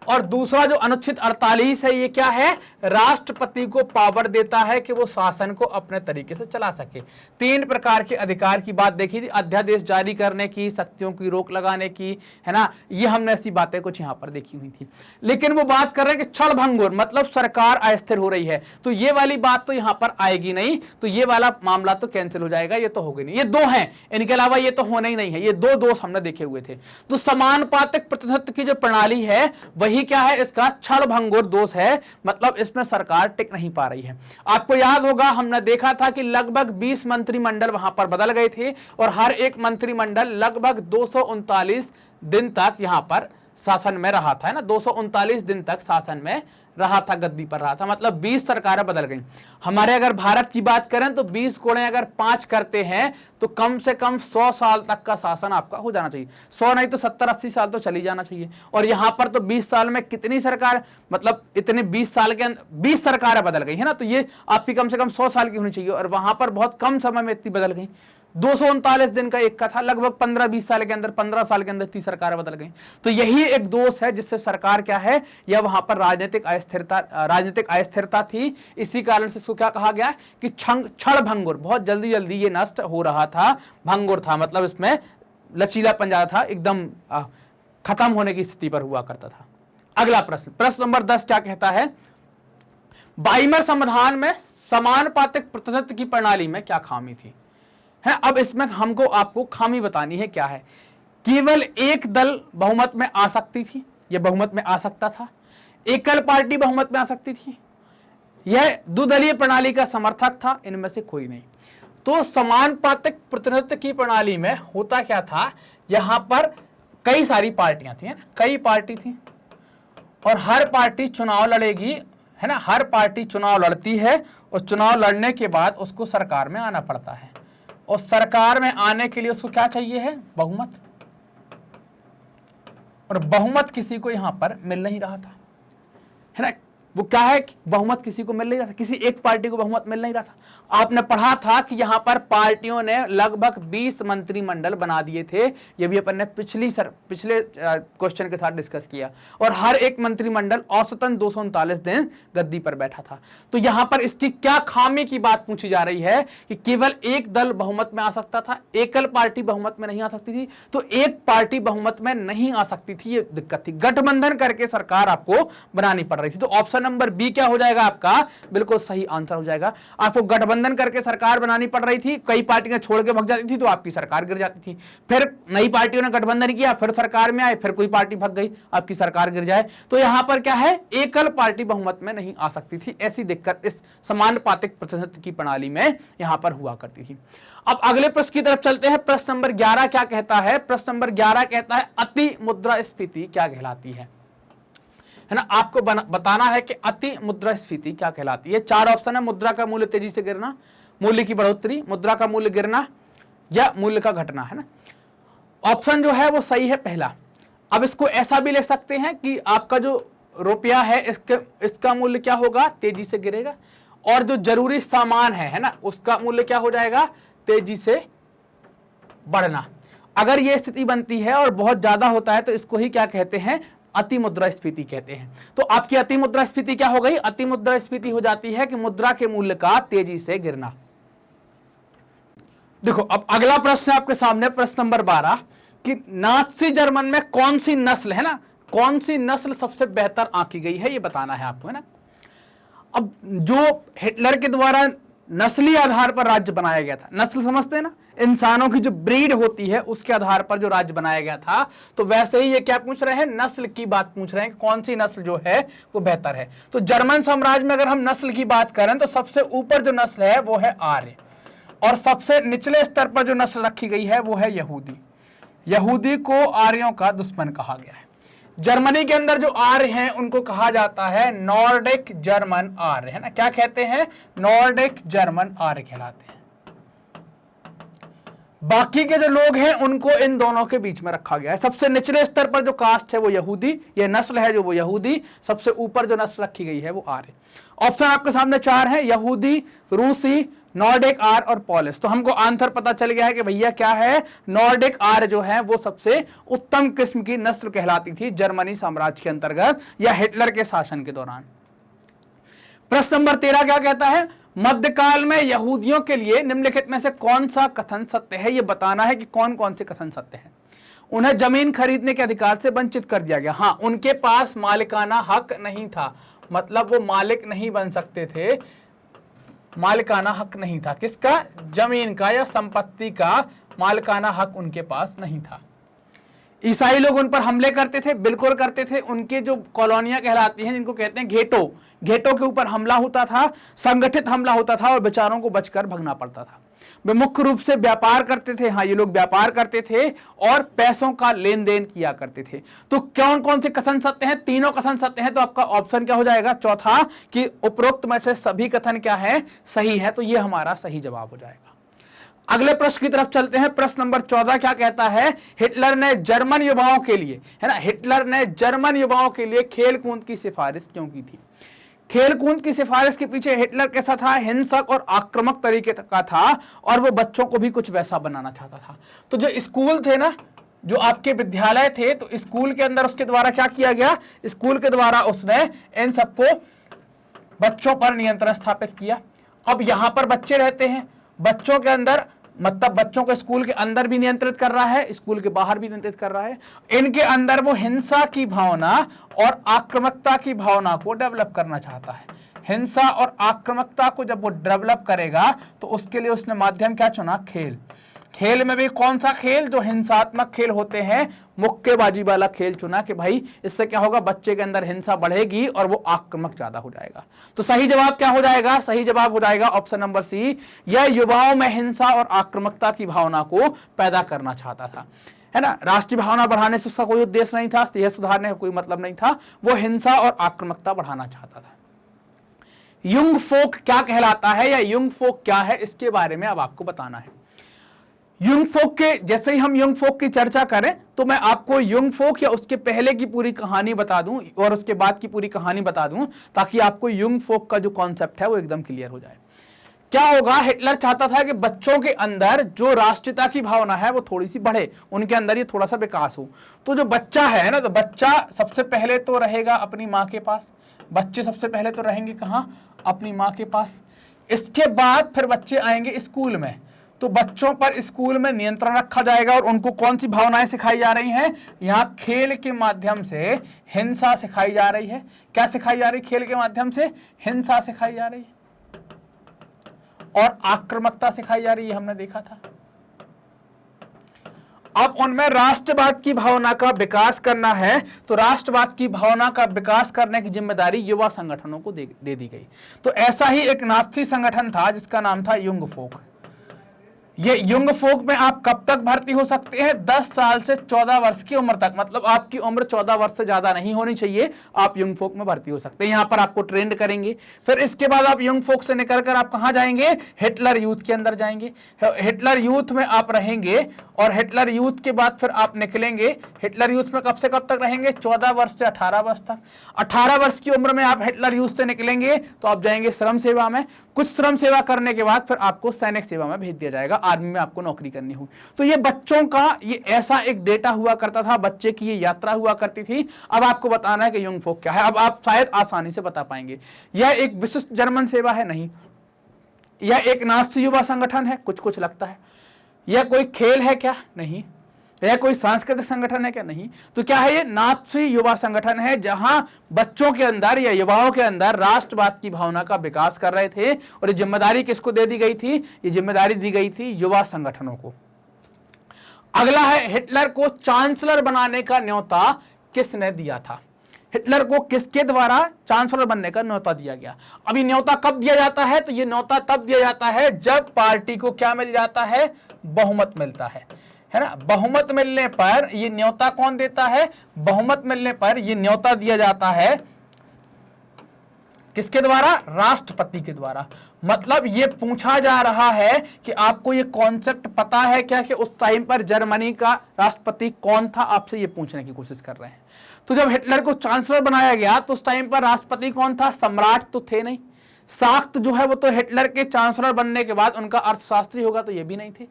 और दूसरा जो अनुच्छेद 48 है ये क्या है, राष्ट्रपति को पावर देता है कि वो शासन को अपने तरीके से चला सके। तीन प्रकार के अधिकार की बात देखी थी, अध्यादेश जारी करने की, शक्तियों की रोक लगाने की, है ना, ये हमने ऐसी बातें कुछ यहाँ पर देखी हुई थी। लेकिन वो बात कर रहे हैं कि क्षण भंगुर मतलब सरकार अस्थिर हो रही है, तो ये वाली बात तो यहाँ पर आएगी नहीं, तो ये वाला मामला तो कैंसिल हो जाएगा, ये तो होगा नहीं। ये दो हैं, इनके अलावा ये तो होना ही नहीं है। ये दो दोष हमने देखे हुए थे। तो समानुपातिक प्रतिनिधित्व की जो प्रणाली है वही क्या है, इसका क्षण भंगुर दोष है, मतलब इसमें सरकार टिक नहीं पा रही है। आपको याद होगा हमने देखा था कि लगभग 20 मंत्रिमंडल वहां पर बदल गए थे और हर एक मंत्रिमंडल लगभग 239 दिन तक यहां पर शासन में रहा था, है ना, 239 दिन तक शासन में रहा था, गद्दी पर रहा था, मतलब 20 सरकारें बदल गई। हमारे अगर भारत की बात करें तो 20 कोड़े अगर 5 करते हैं तो कम से कम 100 साल तक का शासन आपका हो जाना चाहिए, 100 नहीं तो 70-80 साल तो चली जाना चाहिए। और यहां पर तो 20 साल में कितनी सरकार, मतलब इतने 20 साल के अंदर 20 सरकारें बदल गई है ना, तो ये आपकी कम से कम 100 साल की होनी चाहिए, और वहां पर बहुत कम समय में इतनी बदल गई। 239 दिन का एक का था, लगभग 15-20 साल के अंदर, 15 साल के अंदर 30 सरकारें बदल गई। तो यही एक दोष है जिससे सरकार क्या है, या वहां पर राजनीतिक अस्थिरता थी। इसी कारण से इसको क्या कहा गया कि क्षण भंगुर, बहुत जल्दी जल्दी ये नष्ट हो रहा था, भंगुर था, मतलब इसमें लचीलापन ज्यादा था, एकदम खत्म होने की स्थिति पर हुआ करता था। अगला प्रश्न, प्रश्न नंबर 10 क्या कहता है, बाइमर संविधान में समानुपातिक प्रतिनिधित्व की प्रणाली में क्या खामी थी, है। अब इसमें हमको आपको खामी बतानी है क्या है। केवल एक दल बहुमत में आ सकती थी, यह बहुमत में आ सकता था, एकल पार्टी बहुमत में आ सकती थी, यह द्विदलीय प्रणाली का समर्थक था, इनमें से कोई नहीं। तो समानुपातिक प्रतिनिधित्व की प्रणाली में होता क्या था, यहां पर कई सारी पार्टियां थी, है ना, कई पार्टी थी और हर पार्टी चुनाव लड़ेगी, है ना, हर पार्टी चुनाव लड़ती है और चुनाव लड़ने के बाद उसको सरकार में आना पड़ता है, और सरकार में आने के लिए उसको क्या चाहिए है, बहुमत। और बहुमत किसी को यहां पर मिल नहीं रहा था, है ना, वो क्या है, बहुमत किसी को मिल नहीं रहा था, किसी एक पार्टी को बहुमत मिल नहीं रहा था। आपने पढ़ा था कि यहां पर पार्टियों ने लगभग 20 मंत्रिमंडल बना दिए थे, ये भी अपन ने पिछले क्वेश्चन के साथ डिस्कस किया, और हर एक मंत्रिमंडल औसतन 239 दिन गद्दी पर बैठा था। तो यहां पर इसकी क्या खामी की बात पूछी जा रही है कि केवल एक दल बहुमत में आ सकता था, एकल पार्टी बहुमत में नहीं आ सकती थी, तो एक पार्टी बहुमत में नहीं आ सकती थी, ये दिक्कत थी। गठबंधन करके सरकार आपको बनानी पड़ रही थी। तो ऑप्शन नंबर बी क्या हो जाएगा आपका, बिल्कुल सही आंसर हो जाएगा। आपको गठबंधन करके सरकार बनानी पड़ रही थी, कई पार्टियां छोड़ के भाग जाती थी तो आपकी सरकार गिर जाती थी, फिर नई पार्टियों ने गठबंधन किया, फिर सरकार में आए, फिर कोई पार्टी भाग गई, आपकी सरकार गिर जाए। तो यहां पर क्या है, एकल पार्टी बहुमत में नहीं आ सकती थी, ऐसी दिक्कत इस समानुपातिक प्रतिनिधित्व की प्रणाली में यहां पर हुआ करती थी। अब अगले प्रश्न की तरफ चलते हैं। प्रश्न नंबर 11 क्या कहता है, प्रश्न नंबर 11 कहता है अति मुद्रास्फीति क्या कहलाती है ना। आपको बताना है कि अति मुद्रास्फीति क्या कहलाती है। 4 ऑप्शन है, मुद्रा का मूल्य तेजी से गिरना, मूल्य की बढ़ोतरी, मुद्रा का मूल्य गिरना, या मूल्य का घटना, है ना। ऑप्शन जो है वो सही है पहला। अब इसको ऐसा भी ले सकते हैं कि आपका जो रुपया है इसका मूल्य क्या होगा, तेजी से गिरेगा, और जो जरूरी सामान है ना, उसका मूल्य क्या हो जाएगा, तेजी से बढ़ना। अगर यह स्थिति बनती है और बहुत ज्यादा होता है तो इसको ही क्या कहते हैं, अति मुद्रास्फीति कहते हैं। तो आपकी अति मुद्रास्फीति क्या हो गई, अति मुद्रास्फीति हो जाती है कि मुद्रा के मूल्य का तेजी से गिरना। देखो अब अगला प्रश्न आपके सामने, प्रश्न नंबर 12 कि नाज़ी जर्मन में कौन सी नस्ल, है ना, कौन सी नस्ल सबसे बेहतर आंकी गई है, ये बताना है आपको, है ना। अब जो हिटलर के द्वारा नस्ली आधार पर राज्य बनाया गया था। नस्ल समझते हैं ना, इंसानों की जो ब्रीड होती है उसके आधार पर जो राज्य बनाया गया था। तो वैसे ही ये क्या पूछ रहे हैं, नस्ल की बात पूछ रहे हैं, कौन सी नस्ल जो है वो बेहतर है। तो जर्मन साम्राज्य में अगर हम नस्ल की बात करें तो सबसे ऊपर जो नस्ल है वो है आर्य, और सबसे निचले स्तर पर जो नस्ल रखी गई है वो है यहूदी। यहूदी को आर्यों का दुश्मन कहा गया है। जर्मनी के अंदर जो आर्य हैं उनको कहा जाता है नॉर्डिक जर्मन आर्य, है ना। क्या कहते हैं, नॉर्डिक जर्मन आर्य कहलाते हैं। बाकी के जो लोग हैं उनको इन दोनों के बीच में रखा गया है। सबसे निचले स्तर पर जो कास्ट है वो यहूदी, ये नस्ल है जो वो यहूदी, सबसे ऊपर जो नस्ल रखी गई है वो आर्य। ऑप्शन आपके सामने 4 है, यहूदी, रूसी, नॉर्डिक आर्य और पॉलिश। तो हमको आंसर पता चल गया है कि भैया क्या है, नॉर्डिक आर्य जो है वो सबसे उत्तम किस्म की नस्ल कहलाती थी जर्मनी साम्राज्य के अंतर्गत या हिटलर के शासन के दौरान। प्रश्न नंबर 13 क्या कहता है, मध्यकाल में यहूदियों के लिए निम्नलिखित में से कौन सा कथन सत्य है। यह बताना है कि कौन कौन से कथन सत्य हैं। उन्हें जमीन खरीदने के अधिकार से वंचित कर दिया गया। हाँ, उनके पास मालिकाना हक नहीं था, मतलब वो मालिक नहीं बन सकते थे, मालिकाना हक नहीं था। किसका, जमीन का या संपत्ति का मालिकाना हक उनके पास नहीं था। ईसाई लोग उन पर हमले करते थे, बिल्कुल करते थे। उनके जो कॉलोनियां कहलाती हैं जिनको कहते हैं घेटो, घेटो के ऊपर हमला होता था, संगठित हमला होता था और बेचारों को बचकर भगना पड़ता था। वे मुख्य रूप से व्यापार करते थे। हाँ, ये लोग व्यापार करते थे और पैसों का लेन देन किया करते थे। तो कौन कौन से कथन सत्य हैं, तीनों कथन सत्य हैं। तो आपका ऑप्शन क्या हो जाएगा, चौथा, कि उपरोक्त में से सभी कथन क्या है, सही है। तो ये हमारा सही जवाब हो जाएगा। अगले प्रश्न की तरफ चलते हैं। प्रश्न नंबर 14 क्या कहता है, हिटलर ने जर्मन युवाओं के लिए, है ना, हिटलर ने जर्मन युवाओं के लिए खेल कूद की सिफारिश क्यों की थी। खेल कूद की सिफारिश के पीछे हिटलर कैसा था, हिंसक और आक्रामक तरीके का था, और वो बच्चों को भी कुछ वैसा बनाना चाहता था। तो जो स्कूल थे ना, जो आपके विद्यालय थे, तो स्कूल के अंदर उसके द्वारा क्या किया गया, स्कूल के द्वारा उसने इन सबको बच्चों पर नियंत्रण स्थापित किया। अब यहां पर बच्चे रहते हैं, बच्चों के अंदर मतलब बच्चों को स्कूल के अंदर भी नियंत्रित कर रहा है, स्कूल के बाहर भी नियंत्रित कर रहा है। इनके अंदर वो हिंसा की भावना और आक्रामकता की भावना को डेवलप करना चाहता है। हिंसा और आक्रामकता को जब वो डेवलप करेगा तो उसके लिए उसने माध्यम क्या चुना, खेल। खेल में भी कौन सा खेल, जो हिंसात्मक खेल होते हैं, मुक्केबाजी वाला खेल चुना कि भाई इससे क्या होगा, बच्चे के अंदर हिंसा बढ़ेगी और वो आक्रामक ज्यादा हो जाएगा। तो सही जवाब क्या हो जाएगा, सही जवाब हो जाएगा ऑप्शन नंबर सी। यह युवाओं में हिंसा और आक्रामकता की भावना को पैदा करना चाहता था, है ना। राष्ट्रीय भावना बढ़ाने से उसका कोई उद्देश्य नहीं था, सेहत सुधारने का कोई मतलब नहीं था, वो हिंसा और आक्रामकता बढ़ाना चाहता था। युंग फोक क्या कहलाता है या युंग फोक क्या है, इसके बारे में अब आपको बताना है। युंग फोक के, जैसे ही हम युंग फोक की चर्चा करें तो मैं आपको युंग फोक या उसके पहले की पूरी कहानी बता दूं और उसके बाद की पूरी कहानी बता दूं, ताकि आपको युंग फोक का जो कॉन्सेप्ट है वो एकदम क्लियर हो जाए। क्या होगा, हिटलर चाहता था कि बच्चों के अंदर जो राष्ट्रीयता की भावना है वो थोड़ी सी बढ़े, उनके अंदर ये थोड़ा सा विकास हो। तो जो बच्चा है ना, तो बच्चा सबसे पहले तो रहेगा अपनी माँ के पास। बच्चे सबसे पहले तो रहेंगे कहाँ, अपनी माँ के पास। इसके बाद फिर बच्चे आएंगे स्कूल में, तो बच्चों पर स्कूल में नियंत्रण रखा जाएगा और उनको कौन सी भावनाएं सिखाई जा रही हैं, यहाँ खेल के माध्यम से हिंसा सिखाई जा रही है। क्या सिखाई जा रही है, खेल के माध्यम से हिंसा सिखाई जा रही है और आक्रामकता सिखाई जा रही है, हमने देखा था। अब उनमें राष्ट्रवाद की भावना का विकास करना है, तो राष्ट्रवाद की भावना का विकास करने की जिम्मेदारी युवा संगठनों को दे दी गई। तो ऐसा ही एक नात्सी संगठन था जिसका नाम था युंग फोक। ये युंग फोक में आप कब तक भर्ती हो सकते हैं, 10 साल से 14 वर्ष की उम्र तक, मतलब आपकी उम्र 14 वर्ष से ज्यादा नहीं होनी चाहिए, आप युंग फोक में भर्ती हो सकते हैं। यहाँ पर आपको ट्रेंड करेंगे, फिर इसके बाद आप युंग फोक से निकलकर आप कहाँ जाएंगे, हिटलर यूथ के अंदर जाएंगे। हिटलर यूथ में आप रहेंगे और हिटलर यूथ के बाद फिर आप निकलेंगे। हिटलर यूथ में कब से कब तक रहेंगे, 14 वर्ष से 18 वर्ष तक। 18 वर्ष की उम्र में आप हिटलर यूथ से निकलेंगे तो आप जाएंगे श्रम सेवा में। कुछ श्रम सेवा करने के बाद फिर आपको सैनिक सेवा में भेज दिया जाएगा, आर्मी में आपको नौकरी करनी होगी। तो ये बच्चों का ये ऐसा एक डेटा हुआ करता था, बच्चे की ये यात्रा हुआ करती थी। अब आपको बताना है कि युंग फोक क्या है। अब आप शायद आसानी से बता पाएंगे। यह एक विशिष्ट जर्मन सेवा है, नहीं। यह एक नात्सी युवा संगठन है, कुछ कुछ लगता है। यह कोई खेल है क्या, नहीं। यह कोई सांस्कृतिक संगठन है क्या? नहीं। तो क्या है? ये नात्सी युवा संगठन है, जहां बच्चों के अंदर या युवाओं के अंदर राष्ट्रवाद की भावना का विकास कर रहे थे। और ये जिम्मेदारी किसको दे दी गई थी? ये जिम्मेदारी दी गई थी युवा संगठनों को। अगला है, हिटलर को चांसलर बनाने का न्योता किसने दिया था? हिटलर को किसके द्वारा चांसलर बनने का न्योता दिया गया? अभी न्योता कब दिया जाता है? तो ये न्योता तब दिया जाता है जब पार्टी को क्या मिल जाता है? बहुमत मिलता है ना। बहुमत मिलने पर ये न्योता कौन देता है? बहुमत मिलने पर ये न्योता दिया जाता है किसके द्वारा? राष्ट्रपति के द्वारा। मतलब ये पूछा जा रहा है कि आपको ये कॉन्सेप्ट पता है क्या कि उस टाइम पर जर्मनी का राष्ट्रपति कौन था? आपसे ये पूछने की कोशिश कर रहे हैं। तो जब हिटलर को चांसलर बनाया गया तो उस टाइम पर राष्ट्रपति कौन था? सम्राट तो थे नहीं। साख्त जो है वो तो हिटलर के चांसलर बनने के बाद उनका अर्थशास्त्री होगा, तो ये भी नहीं थे।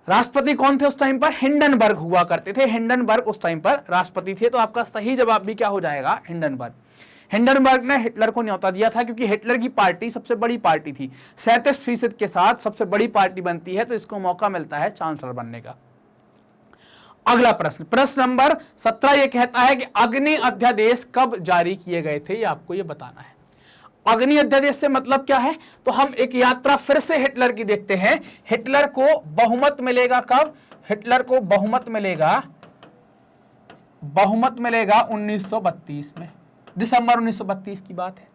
राष्ट्रपति कौन थे उस टाइम पर? हिंडनबर्ग हुआ करते थे। हिंडनबर्ग उस टाइम पर राष्ट्रपति थे। तो आपका सही जवाब भी क्या हो जाएगा? हिंडनबर्ग। हिंडनबर्ग ने हिटलर को न्योता दिया था, क्योंकि हिटलर की पार्टी सबसे बड़ी पार्टी थी। 37% के साथ सबसे बड़ी पार्टी बनती है, तो इसको मौका मिलता है चांसलर बनने का। अगला प्रश्न, प्रश्न नंबर 17 ये कहता है कि अग्नि अध्यादेश कब जारी किए गए थे? ये आपको ये बताना है। अग्नि अध्यादेश से मतलब क्या है? तो हम एक यात्रा फिर से हिटलर की देखते हैं। हिटलर को बहुमत मिलेगा कब? हिटलर को बहुमत मिलेगा 1932 में। दिसंबर 1932 की बात है।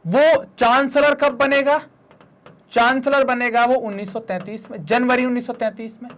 वो चांसलर कब बनेगा? चांसलर बनेगा वो 1933 में, जनवरी 1933 में।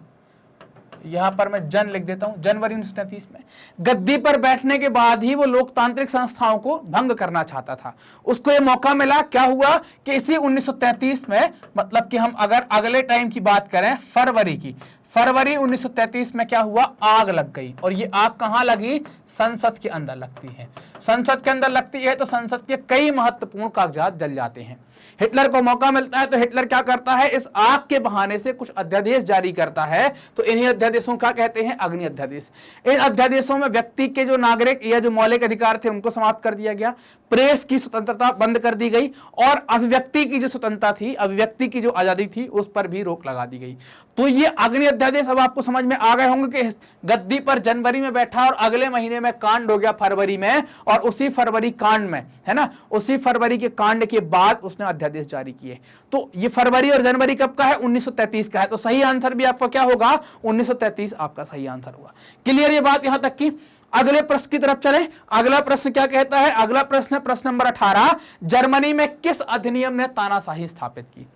यहां पर मैं जन लिख देता हूं, जनवरी 1933 में। गद्दी पर बैठने के बाद ही वो लोकतांत्रिक संस्थाओं को भंग करना चाहता था। उसको ये मौका मिला। क्या हुआ कि इसी 1933 में, मतलब कि हम अगर अगले टाइम की बात करें फरवरी की, फरवरी 1933 में क्या हुआ? आग लग गई। और ये आग कहां लगी? संसद के अंदर लगती है। संसद के अंदर लगती है तो संसद के कई महत्वपूर्ण कागजात जल जाते हैं। हिटलर को मौका मिलता है तो हिटलर क्या करता है? इस आग के बहाने से कुछ अध्यादेश जारी करता है। तो इन्हीं अध्यादेशों का कहते हैं अग्नि अध्यादेश। इन अध्यादेशों में व्यक्ति के जो नागरिक या जो मौलिक अधिकार थे उनको समाप्त कर दिया गया, प्रेस की स्वतंत्रता बंद कर दी गई, और अभिव्यक्ति की जो स्वतंत्रता थी, अभिव्यक्ति की जो आजादी थी, उस पर भी रोक लगा दी गई। तो ये अग्नि अध्यादेश अब आपको समझ में आ गए होंगे कि गद्दी पर जनवरी में बैठा और अगले महीने में कांड हो गया फरवरी में, और उसी फरवरी कांड में, है ना, उसी फरवरी के कांड के बाद उसने अध्यादेश जारी किए। तो ये फरवरी और जनवरी कब का है? 1933 का है। तो सही आंसर भी आपका क्या होगा? 1933 आपका सही आंसर होगा। क्लियर ये बात यहां तक की? अगले प्रश्न की तरफ चलें। अगला प्रश्न क्या कहता है? अगला प्रश्न है प्रश्न नंबर 18। जर्मनी में किस अधिनियम ने तानाशाही स्थापित की?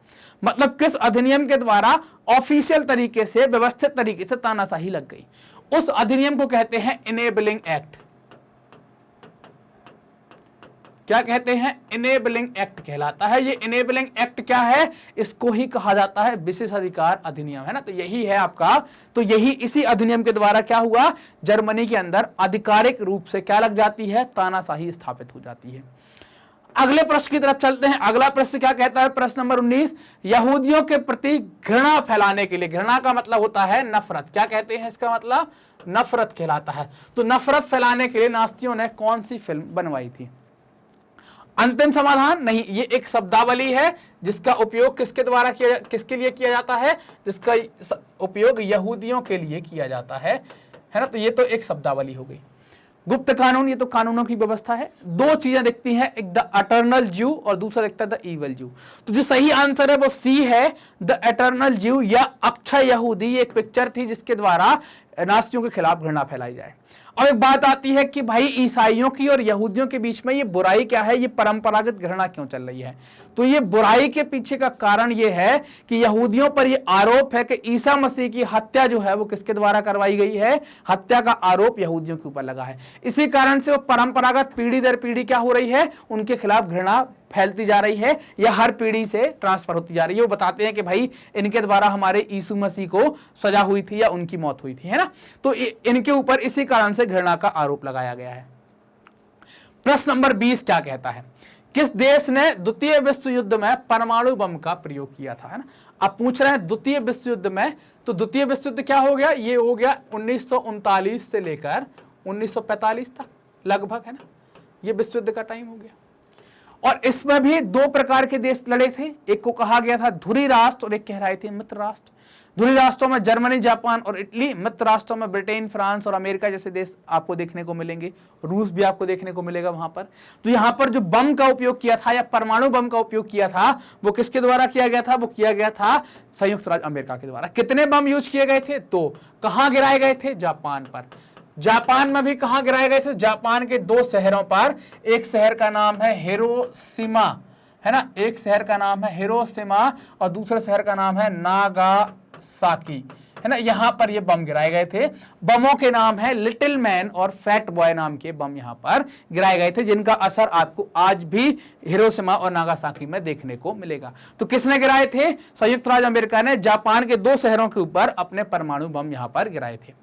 मतलब किस अधिनियम के द्वारा ऑफिशियल तरीके से, व्यवस्थित तरीके से तानाशाही लग गई? उस अधिनियम को कहते हैं इनेबलिंग एक्ट। क्या कहते हैं? इनेबलिंग एक्ट कहलाता है। ये इनेबलिंग एक्ट क्या है? इसको ही कहा जाता है विशेषाधिकार अधिनियम, है ना। तो यही है आपका। तो यही इसी अधिनियम के द्वारा क्या हुआ? जर्मनी के अंदर आधिकारिक रूप से क्या लग जाती है? तानाशाही स्थापित हो जाती है। अगले प्रश्न की तरफ चलते हैं। अगला प्रश्न क्या कहता है? प्रश्न नंबर 19। यहूदियों के प्रति घृणा फैलाने के लिए, घृणा का मतलब होता है नफरत, क्या कहते हैं इसका मतलब? नफरत कहलाता है। तो नफरत फैलाने के लिए नाज़ियों ने कौन सी फिल्म बनवाई थी? अंतिम समाधान नहीं, ये एक शब्दावली है जिसका उपयोग किसके द्वारा किया, किसके लिए किया जाता है? जिसका उपयोग यहूदियों के लिए किया जाता है ना। तो ये तो एक शब्दावली हो गई। गुप्त कानून, ये तो कानूनों की व्यवस्था है। दो चीजें दिखती हैं, एक द एटर्नल ज्यू और दूसरा दिखता है द इविल ज्यू। तो जो सही आंसर है वो सी है, द एटर्नल ज्यू या अक्षय यहूदी। एक पिक्चर थी जिसके द्वारा नाज़ियों के खिलाफ घृणा फैलाई जाए। और एक बात आती है कि भाई ईसाइयों की और यहूदियों के बीच में ये बुराई क्या है? ये परंपरागत घृणा क्यों चल रही है? तो ये बुराई के पीछे का कारण ये है कि यहूदियों पर ये आरोप है कि ईसा मसीह की हत्या जो है वो किसके द्वारा करवाई गई है? हत्या का आरोप यहूदियों के ऊपर लगा है। इसी कारण से वो परंपरागत पीढ़ी दर पीढ़ी क्या हो रही है? उनके खिलाफ घृणा फैलती जा रही है या हर पीढ़ी से ट्रांसफर होती जा रही है। वो बताते हैं कि भाई इनके द्वारा हमारे यीशु मसीह को सजा हुई थी या उनकी मौत हुई थी, है ना। तो इनके ऊपर इसी कारण से घृणा का आरोप लगाया गया है। प्रश्न नंबर 20 क्या कहता है? किस देश ने द्वितीय विश्व युद्ध में परमाणु बम का प्रयोग किया था, है ना। अब पूछ रहे हैं द्वितीय विश्व युद्ध में, तो द्वितीय विश्व युद्ध क्या हो गया? ये हो गया 1939 से लेकर 1945 तक लगभग, है ना। ये विश्व युद्ध का टाइम हो गया। और इसमें भी दो प्रकार के देश लड़े थे, एक को कहा गया था धुरी राष्ट्र और एक कह रहे थे मित्र राष्ट्र। धुरी राष्ट्रों में जर्मनी, जापान और इटली, मित्र राष्ट्रों में ब्रिटेन, फ्रांस और अमेरिका जैसे देश आपको देखने को मिलेंगे, रूस भी आपको देखने को मिलेगा वहां पर। तो यहां पर जो बम का उपयोग किया था या परमाणु बम का उपयोग किया था वो किसके द्वारा किया गया था? वो किया गया था संयुक्त राज्य अमेरिका के द्वारा। कितने बम यूज किए गए थे? तो कहां गिराए गए थे? जापान पर। जापान में भी कहां गिराए गए थे? जापान के दो शहरों पर। एक शहर का नाम है हिरोशिमा, है ना, एक शहर का नाम है हिरोशिमा और दूसरे शहर का नाम है नागासाकी, है ना। यहां पर ये बम गिराए गए थे। बमों के नाम है लिटिल मैन और फैट बॉय नाम के बम यहां पर गिराए गए थे, जिनका असर आपको आज भी हिरोशिमा और नागासाकी में देखने को मिलेगा। तो किसने गिराए थे? संयुक्त राज्य अमेरिका ने जापान के दो शहरों के ऊपर अपने परमाणु बम यहां पर गिराए थे।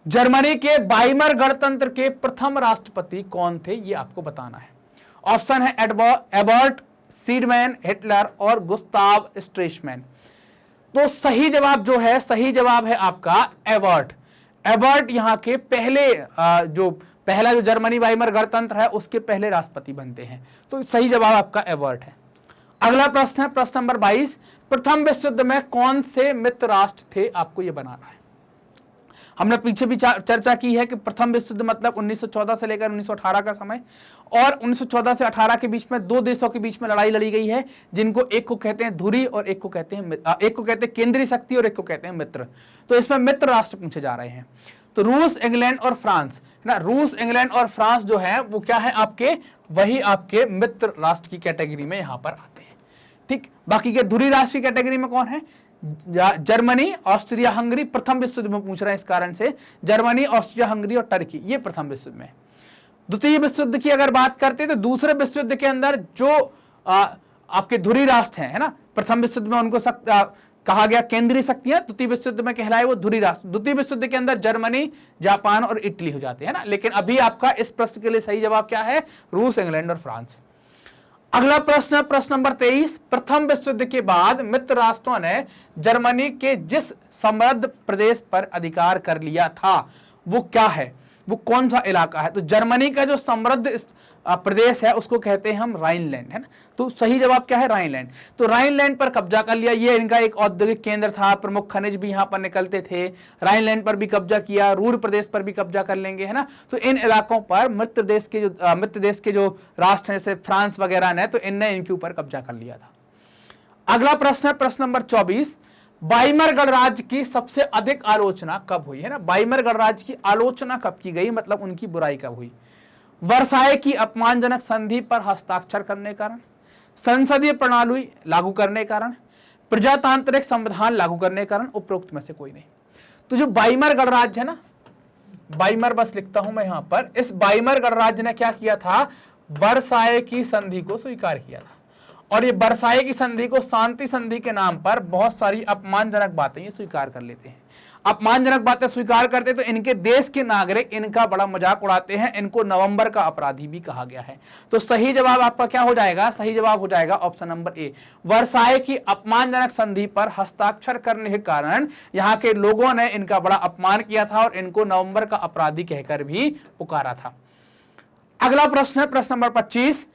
जर्मनी के वाइमर गणतंत्र के प्रथम राष्ट्रपति कौन थे? ये आपको बताना है। ऑप्शन है एबर्ट सीडमैन, हिटलर और गुस्ताव स्ट्रेसमैन। तो सही जवाब जो है, सही जवाब है आपका एबर्ट। एबर्ट यहाँ के पहले पहला जो जर्मनी वाइमर गणतंत्र है उसके पहले राष्ट्रपति बनते हैं। तो सही जवाब आपका एबर्ट है। अगला प्रश्न है प्रश्न नंबर 22। प्रथम विश्व युद्ध में कौन से मित्र राष्ट्र थे? आपको यह बनाना है। हमने पीछे भी चर्चा की है कि प्रथम विश्व युद्ध मतलब 1914 से लेकर 1918 का समय, और 1914 से 18 के बीच में दो देशों के बीच में लड़ाई लड़ी गई है, जिनको एक को कहते हैं धुरी और एक को कहते हैं केंद्रीय शक्ति और एक को कहते हैं मित्र। तो इसमें मित्र राष्ट्र पूछे जा रहे हैं। तो रूस, इंग्लैंड और फ्रांस, है ना। रूस, इंग्लैंड और फ्रांस जो है वो क्या है आपके? वही आपके मित्र राष्ट्र की कैटेगरी में यहां पर आते हैं। ठीक, बाकी के धुरी राष्ट्र की कैटेगरी में कौन है? Germany, Austria, Hungary. प्रथम विश्व युद्ध में पूछ रहे हैं इस कारण से जर्मनी, ऑस्ट्रिया, हंगरी और टर्की, ये प्रथम विश्व युद्ध में। द्वितीय विश्व युद्ध की अगर बात करते हैं तो दूसरे विश्व युद्ध के अंदर जो आपके धुरी राष्ट्र हैं, है ना, प्रथम विश्व युद्ध में उनको कहा गया केंद्रीय शक्तियां, द्वितीय विश्व युद्ध में कहलाए वो धुरी राष्ट्र। द्वितीय विश्व युद्ध के अंदर जर्मनी, जापान और इटली हो जाते हैं ना। लेकिन अभी आपका इस प्रश्न के लिए सही जवाब क्या है? रूस, इंग्लैंड और फ्रांस। अगला प्रश्न है प्रश्न नंबर 23। प्रथम विश्व युद्ध के बाद मित्र राष्ट्रों ने जर्मनी के जिस समृद्ध प्रदेश पर अधिकार कर लिया था वो क्या है? वो कौन सा इलाका है? तो जर्मनी का जो समृद्ध प्रदेश है उसको कहते हैं हम राइनलैंड, है ना। तो सही जवाब क्या है? राइनलैंड। तो राइनलैंड पर कब्जा कर लिया। ये इनका एक औद्योगिक केंद्र था, प्रमुख खनिज भी यहाँ पर निकलते थे। राइनलैंड पर भी कब्जा किया, रूर प्रदेश पर भी कब्जा कर लेंगे, है ना। तो इन इलाकों पर मित्र देश के जो राष्ट्र हैं जैसे फ्रांस वगैरह ने, तो इनने इनके ऊपर कब्जा कर लिया था। अगला प्रश्न है प्रश्न नंबर 24। वाइमर गणराज्य की सबसे अधिक आलोचना कब हुई? है ना, वाइमर गणराज्य की आलोचना कब की गई, मतलब उनकी बुराई कब हुई? वर्साय की अपमानजनक संधि पर हस्ताक्षर करने कारण, संसदीय प्रणाली लागू करने कारण, प्रजातांत्रिक संविधान लागू करने कारण, उपरोक्त में से कोई नहीं। तो जो वाइमर गणराज्य है ना, वाइमर बस लिखता हूं मैं यहां पर, इस वाइमर गणराज्य ने क्या किया था? वर्साय की संधि को स्वीकार किया था। और ये वर्साय की संधि को शांति संधि के नाम पर बहुत सारी अपमानजनक बातें ये स्वीकार कर लेते हैं। अपमानजनक बातें स्वीकार करते तो इनके देश के नागरिक इनका बड़ा मजाक उड़ाते हैं। इनको नवंबर का अपराधी भी कहा गया है। तो सही जवाब आपका क्या हो जाएगा? सही जवाब हो जाएगा ऑप्शन नंबर ए। वर्साय की अपमानजनक संधि पर हस्ताक्षर करने के कारण यहाँ के लोगों ने इनका बड़ा अपमान किया था और इनको नवंबर का अपराधी कहकर भी पुकारा था। अगला प्रश्न है प्रश्न नंबर 25।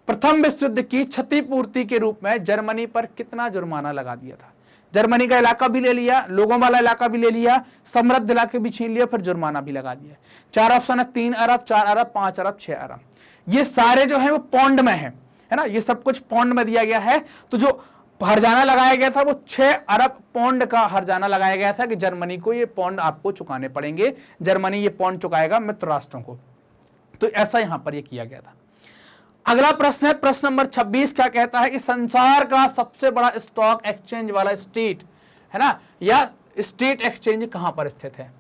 प्रथम विश्व युद्ध की क्षतिपूर्ति के रूप में जर्मनी पर कितना जुर्माना लगा दिया था? जर्मनी का इलाका भी ले लिया, लोगों वाला इलाका भी ले लिया, समृद्ध इलाके भी छीन लिया, फिर जुर्माना भी लगा दिया। 4 ऑप्शन है, 3 अरब, 4 अरब, 5 अरब, 6 अरब। ये सारे जो है वो पौंड में है ना, ये सब कुछ पौंड में दिया गया है। तो जो हर्जाना लगाया गया था वो 6 अरब पौंड का हर्जाना लगाया गया था कि जर्मनी को ये पौंड आपको चुकाने पड़ेंगे। जर्मनी ये पौंड चुकाएगा मित्र राष्ट्रों को। तो ऐसा यहां पर ये किया गया था। अगला प्रश्न है प्रश्न नंबर 26। क्या कहता है कि संसार का सबसे बड़ा स्टॉक एक्सचेंज वाला स्टेट, है ना, या स्टेट एक्सचेंज कहां पर स्थित है?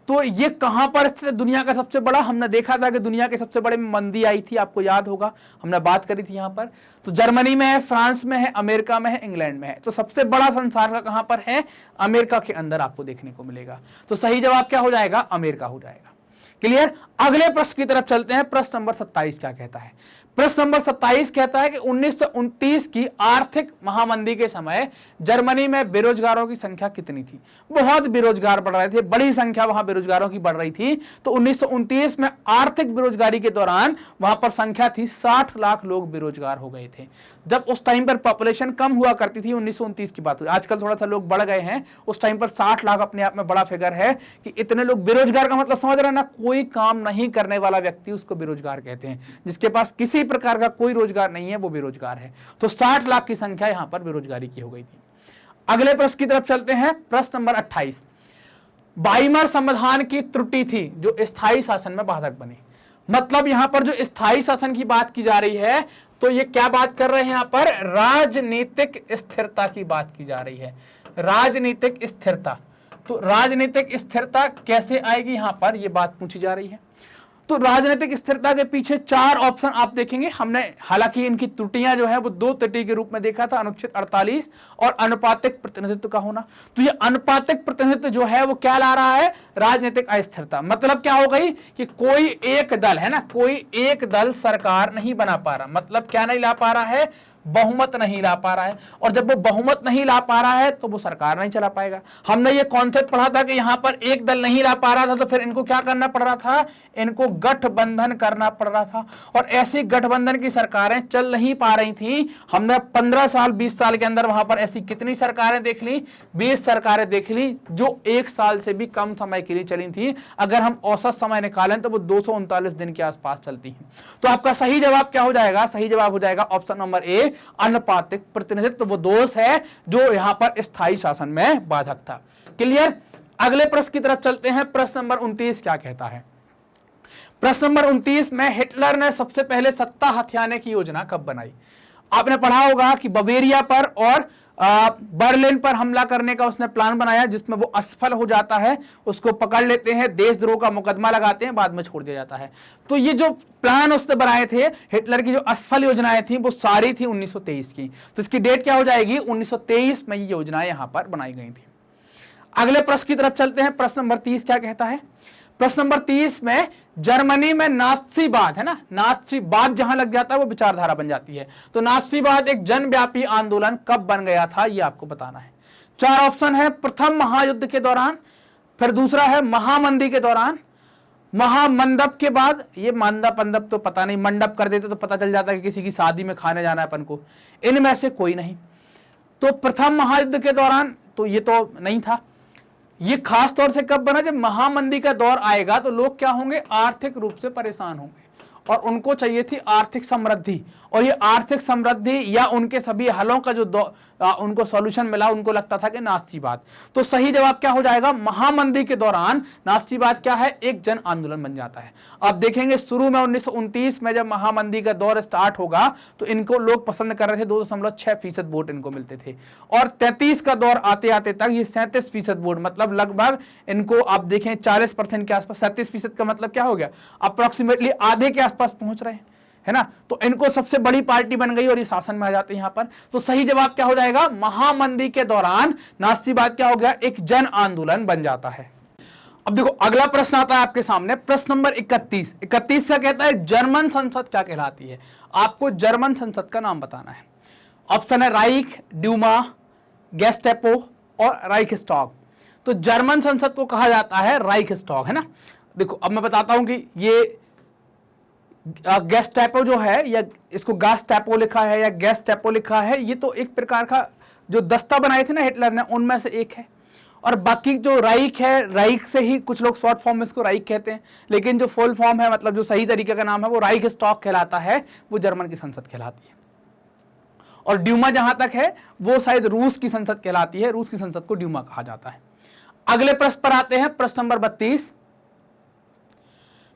तो ये कहां पर स्थित है दुनिया का सबसे बड़ा? हमने देखा था कि दुनिया के सबसे बड़े में मंदी आई थी, आपको याद होगा, हमने बात करी थी यहां पर। तो जर्मनी में है, फ्रांस में है, अमेरिका में है, इंग्लैंड में है। तो सबसे बड़ा संसार का कहां पर है? अमेरिका के अंदर आपको देखने को मिलेगा। तो सही जवाब क्या हो जाएगा? अमेरिका हो जाएगा। क्लियर। अगले प्रश्न की तरफ चलते हैं। प्रश्न नंबर 27 क्या कहता है? प्रश्न नंबर 27 कहता है कि 1929 की आर्थिक महामंदी के समय जर्मनी में बेरोजगारों की संख्या कितनी थी? बहुत बेरोजगार बढ़ रहे थे, बड़ी संख्या वहां बेरोजगारों की बढ़ रही थी। तो 1929 में आर्थिक बेरोजगारी के दौरान वहां पर संख्या थी 60 लाख लोग बेरोजगार हो गए थे। जब उस टाइम पर पॉपुलेशन कम हुआ करती थी, 1929 की बात हुई, आजकल थोड़ा सा लोग बढ़ गए हैं, उस टाइम पर 60 लाख अपने आप में बड़ा फिगर है कि इतने लोग बेरोजगार का मतलब समझ रहे हैं ना, कोई काम नहीं करने वाला व्यक्ति उसको बेरोजगार कहते हैं, जिसके पास किसी प्रकार का कोई रोजगार नहीं है वो बेरोजगार है। तो 60 लाख की संख्या यहां पर बेरोजगारी की हो गई थी। अगले प्रश्न की तरफ चलते हैं। प्रश्न नंबर 28, वाइमर संविधान की त्रुटि थी जो स्थायी शासन में बाधक बनी। मतलब यहां पर जो स्थायी शासन की बात की जा रही है, तो ये क्या बात कर रहे हैं? यहां पर राजनीतिक स्थिरता की बात की जा रही है। राजनीतिक स्थिरता, तो राजनीतिक स्थिरता कैसे आएगी यहां पर, यह बात पूछी जा रही है। तो राजनीतिक स्थिरता के पीछे 4 ऑप्शन आप देखेंगे। हमने हालांकि इनकी त्रुटियां जो है वो 2 त्रुटि के रूप में देखा था, अनुच्छेद 48 और अनुपातिक प्रतिनिधित्व का होना। तो ये अनुपातिक प्रतिनिधित्व जो है वो क्या ला रहा है? राजनीतिक अस्थिरता। मतलब क्या हो गई कि कोई एक दल है ना, कोई एक दल सरकार नहीं बना पा रहा। मतलब क्या नहीं ला पा रहा है? बहुमत नहीं ला पा रहा है। और जब वो बहुमत नहीं ला पा रहा है तो वो सरकार नहीं चला पाएगा। हमने ये कॉन्सेप्ट पढ़ा था कि यहां पर एक दल नहीं ला पा रहा था, तो फिर इनको क्या करना पड़ रहा था? इनको गठबंधन करना पड़ रहा था। और ऐसी गठबंधन की सरकारें चल नहीं पा रही थी। हमने 15 साल 20 साल के अंदर वहां पर ऐसी कितनी सरकारें देख ली? 20 सरकारें देख ली, जो 1 साल से भी कम समय के लिए चली थी। अगर हम औसत समय निकालें तो वो 239 दिन के आसपास चलती हैं। तो आपका सही जवाब क्या हो जाएगा? सही जवाब हो जाएगा ऑप्शन नंबर ए, अनुपातिक प्रतिनिधित्व। वो दोष है जो यहां पर स्थायी शासन में बाधक था। क्लियर। अगले प्रश्न की तरफ चलते हैं। प्रश्न नंबर 29 क्या कहता है? प्रश्न नंबर 29 में हिटलर ने सबसे पहले सत्ता हथियाने की योजना कब बनाई? आपने पढ़ा होगा कि बवेरिया पर और बर्लिन पर हमला करने का उसने प्लान बनाया, जिसमें वो असफल हो जाता है, उसको पकड़ लेते हैं, देशद्रोह का मुकदमा लगाते हैं, बाद में छोड़ दिया जाता है। तो ये जो प्लान उसने बनाए थे, हिटलर की जो असफल योजनाएं थी वो सारी थी 1923 की। तो इसकी डेट क्या हो जाएगी? 1923 में ये योजनाएं यहां पर बनाई गई थी। अगले प्रश्न की तरफ चलते हैं। प्रश्न नंबर 30 क्या कहता है? प्रश्न नंबर 30 में जर्मनी में नात्सीवाद है ना, नात्सीवाद जहां लग जाता है वो विचारधारा बन जाती है। तो नात्सीवाद एक जनव्यापी आंदोलन कब बन गया था, ये आपको बताना है। 4 ऑप्शन है। प्रथम महायुद्ध के दौरान, फिर दूसरा है महामंदी के दौरान, महामंडप के बाद, ये मंडप तो पता नहीं, मंडप कर देते तो पता चल जाता है कि किसी की शादी में खाने जाना है अपन को, इनमें से कोई नहीं। तो प्रथम महायुद्ध के दौरान तो ये तो नहीं था। ये खास तौर से कब बना? जब महामंदी का दौर आएगा तो लोग क्या होंगे? आर्थिक रूप से परेशान होंगे और उनको चाहिए थी आर्थिक समृद्धि। और ये आर्थिक समृद्धि या उनके सभी हलों का जो उनको सॉल्यूशन मिला, उनको लगता था कि नात्सीवाद। तो सही जवाब क्या हो जाएगा? महामंदी के दौरान नात्सीवाद क्या है? एक जन आंदोलन बन जाता है। अब देखेंगे शुरू में 1929 में जब महामंदी का दौर स्टार्ट होगा तो इनको लोग पसंद कर रहे थे, 2.6% वोट इनको मिलते थे। और 33 का दौर आते आते तक ये 37% वोट, मतलब लगभग इनको आप देखें 40% के आसपास, 37% का मतलब क्या हो गया? अप्रोक्सीमेटली आधे के आसपास पहुंच रहे हैं, है ना। तो इनको सबसे बड़ी पार्टी बन गई और ये शासन में आ जाते हैं यहां पर। तो सही जवाब क्या हो जाएगा? महामंदी के दौरान नात्सीवाद क्या हो गया? एक जन आंदोलन बन जाता है। अब देखो अगला प्रश्न आता है आपके सामने, प्रश्न नंबर 31। 31 क्या कहता है? जर्मन संसद क्या कहलाती है? आपको जर्मन संसद का नाम बताना है। ऑप्शन है राइख, ड्यूमा, गेस्टेपो और राइखस्टाग। तो जर्मन संसद को कहा जाता है राइखस्टाग, है ना। देखो अब मैं बताता हूं कि ये गेस्टेपो जो है, या इसको गास्टेपो लिखा है या गेस्टेपो लिखा है, ये तो एक प्रकार का जो दस्ता बनाए थे ना हिटलर ने, उनमें से एक है। और बाकी जो राइख है, राइख से ही कुछ लोग शॉर्ट फॉर्म में इसको राइख कहते हैं, लेकिन जो फुल फॉर्म है, मतलब जो सही तरीके का नाम है, वो राइखस्टाग कहलाता है, वो जर्मन की संसद कहलाती है। और ड्यूमा जहां तक है वो शायद रूस की संसद कहलाती है, रूस की संसद को ड्यूमा कहा जाता है। अगले प्रश्न पर आते हैं, प्रश्न नंबर 32।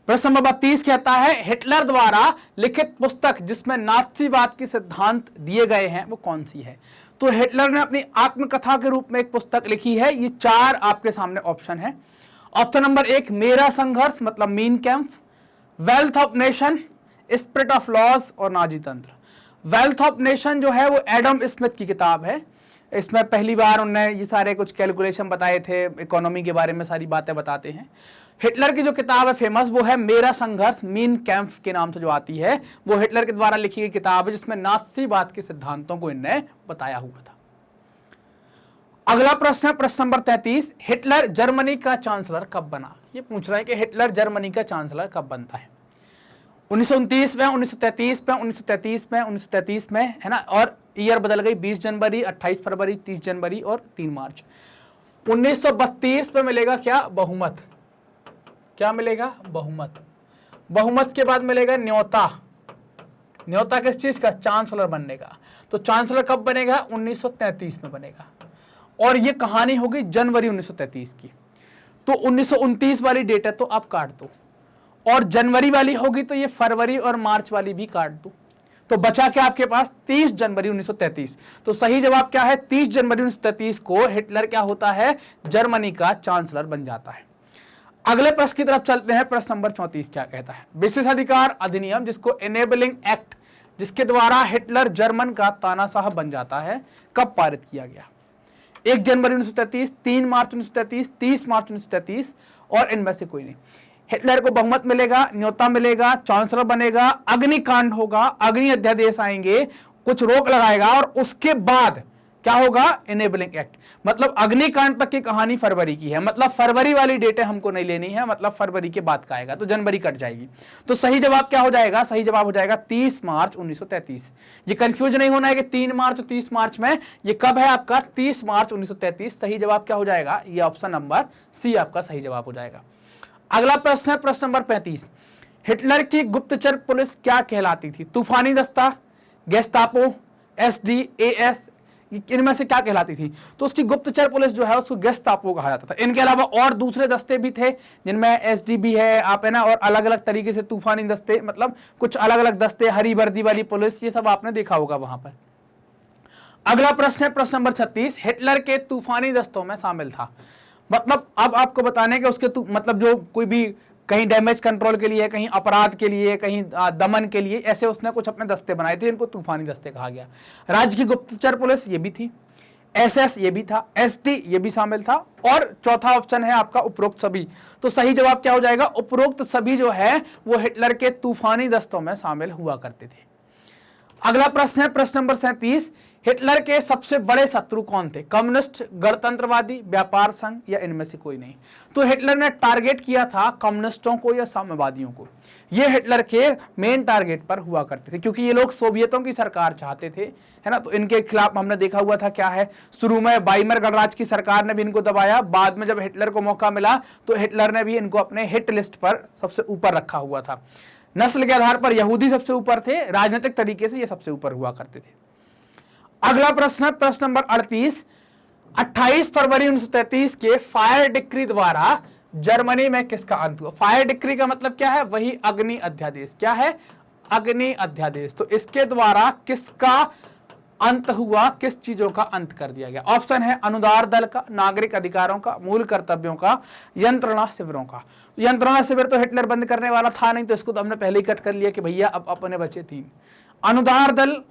प्रश्न नंबर 32 कहता है हिटलर द्वारा लिखित पुस्तक जिसमें नात्सीवाद के सिद्धांत दिए गए हैं वो कौन सी है? तो हिटलर ने अपनी आत्मकथा के रूप में एक पुस्तक लिखी है। ये 4 आपके सामने ऑप्शन है। ऑप्शन नंबर 1 मेरा संघर्ष, मतलब Mein Kampf, wealth of nation, spirit of laws और नाजी तंत्र। वेल्थ ऑफ नेशन जो है वो एडम स्मिथ की किताब है। इसमें पहली बार उन्होंने ये सारे कुछ कैलकुलेशन बताए थे, इकोनॉमी के बारे में सारी बातें बताते हैं। हिटलर की जो किताब है फेमस वो है मेरा संघर्ष, मीन कैंप के नाम से जो आती है, वो हिटलर के द्वारा लिखी गई किताब है जिसमें नाज़ीवाद के सिद्धांतों को इन्होंने बताया हुआ था। अगला प्रश्न है प्रश्न नंबर 33, हिटलर जर्मनी का चांसलर कब बना? ये पूछ रहा है कि हिटलर जर्मनी का चांसलर कब बनता है। 1929 में, 1933 में, 1933 में, 1933 में, है ना, और ईयर बदल गई, 20 जनवरी, 28 फरवरी, 30 जनवरी और 3 मार्च। 1932 में मिलेगा क्या? बहुमत। क्या मिलेगा? बहुमत। बहुमत के बाद मिलेगा न्योता। न्योता किस चीज का? चांसलर बनने का। तो चांसलर कब बनेगा? 1933 में बनेगा। और ये कहानी होगी जनवरी 1933 की। तो 1929 वाली डेट है तो आप काट दो, और जनवरी वाली होगी तो ये फरवरी और मार्च वाली भी काट दो। तो बचा क्या आपके पास? 30 जनवरी 1933। तो सही जवाब क्या है? 30 जनवरी 1933 को हिटलर क्या होता है? जर्मनी का चांसलर बन जाता है। अगले प्रश्न की तरफ चलते हैं। प्रश्न नंबर 34 क्या कहता है? विशेषाधिकार अधिनियम, जिसको एनेबलिंग एक्ट, जिसके द्वारा हिटलर जर्मन का तानाशाह बन जाता है, कब पारित किया गया? 1 जनवरी 1933, 3 मार्च 1933, 30 मार्च 1933, और इनमें से कोई नहीं। हिटलर को बहुमत मिलेगा, न्योता मिलेगा, चांसलर बनेगा, अग्निकांड होगा, अग्नि अध्यादेश आएंगे, कुछ रोक लगाएगा, और उसके बाद क्या होगा? Enabling act. मतलब अग्निकांड तक की कहानी फरवरी की है, मतलब फरवरी वाली डेटें हमको नहीं लेनी है, मतलब फरवरी के बाद का आएगा, तो जनवरी कट जाएगी। तो सही जवाब क्या हो जाएगा? सही जवाब हो जाएगा 30 मार्च 1933। ये कंफ्यूज नहीं होना है कि 3 मार्च और 30 मार्च में, ये कब है आपका? 30 मार्च 1933। सही जवाब क्या हो जाएगा? ये ऑप्शन नंबर सी आपका सही जवाब हो जाएगा। अगला प्रश्न है प्रश्न नंबर 35, हिटलर की गुप्तचर पुलिस क्या कहलाती थी? तूफानी दस्ता, गेस्टापो, एसडी, एएस, इनमें से क्या कहलाती थी? तो उसकी गुप्तचर पुलिस जो है उसको गेस्टापो कहा जाता था। इनके अलावा और दूसरे दस्ते भी थे जिनमें एसडी भी है, आप है ना, और अलग अलग तरीके से तूफानी दस्ते, मतलब कुछ अलग अलग दस्ते, हरी वर्दी वाली पुलिस, ये सब आपने देखा होगा वहां पर। अगला प्रश्न है प्रश्न नंबर 36, हिटलर के तूफानी दस्तों में शामिल था। मतलब अब आपको बताने के उसके मतलब जो कोई भी कहीं डैमेज कंट्रोल के लिए, कहीं अपराध के लिए, कहीं दमन के लिए, ऐसे उसने कुछ अपने दस्ते बनाए थे, इनको तूफानी दस्ते कहा गया। राज्य की गुप्तचर पुलिस ये भी थी, एसएस ये भी था, एसटी ये भी शामिल था, और चौथा ऑप्शन है आपका उपरोक्त सभी। तो सही जवाब क्या हो जाएगा? उपरोक्त सभी जो है वो हिटलर के तूफानी दस्तों में शामिल हुआ करते थे। अगला प्रश्न है प्रश्न नंबर 37, हिटलर के सबसे बड़े शत्रु कौन थे? कम्युनिस्ट, गणतंत्रवादी, व्यापार संघ, या इनमें से कोई नहीं? तो हिटलर ने टारगेट किया था कम्युनिस्टों को या साम्यवादियों को। ये हिटलर के मेन टारगेट पर हुआ करते थे, क्योंकि ये लोग सोवियतों की सरकार चाहते थे, है ना। तो इनके खिलाफ हमने देखा हुआ था क्या है, शुरू में वाइमर गणराज्य की सरकार ने भी इनको दबाया, बाद में जब हिटलर को मौका मिला तो हिटलर ने भी इनको अपने हिट लिस्ट पर सबसे ऊपर रखा हुआ था। नस्ल के आधार पर यहूदी सबसे ऊपर थे, राजनीतिक तरीके से ये सबसे ऊपर हुआ करते थे। अगला प्रश्न, प्रश्न नंबर 38, 28 फरवरी 1933 के फायर डिक्री द्वारा जर्मनी में किसका अंत हुआ? फायर डिक्री का मतलब क्या है? वही अग्नि अध्यादेश। क्या है? अग्नि अध्यादेश। तो इसके द्वारा किसका अंत हुआ? किस चीजों का अंत कर दिया गया? ऑप्शन है अनुदार दल का, नागरिक अधिकारों का, मूल कर्तव्यों का, यंत्रणा शिविरों का। यंत्रणा शिविर तो हिटलर बंद करने वाला था नहीं, तो इसको तो हमने पहले ही कट कर लिया कि भैया अब अपने बचे 3। अनुदार दल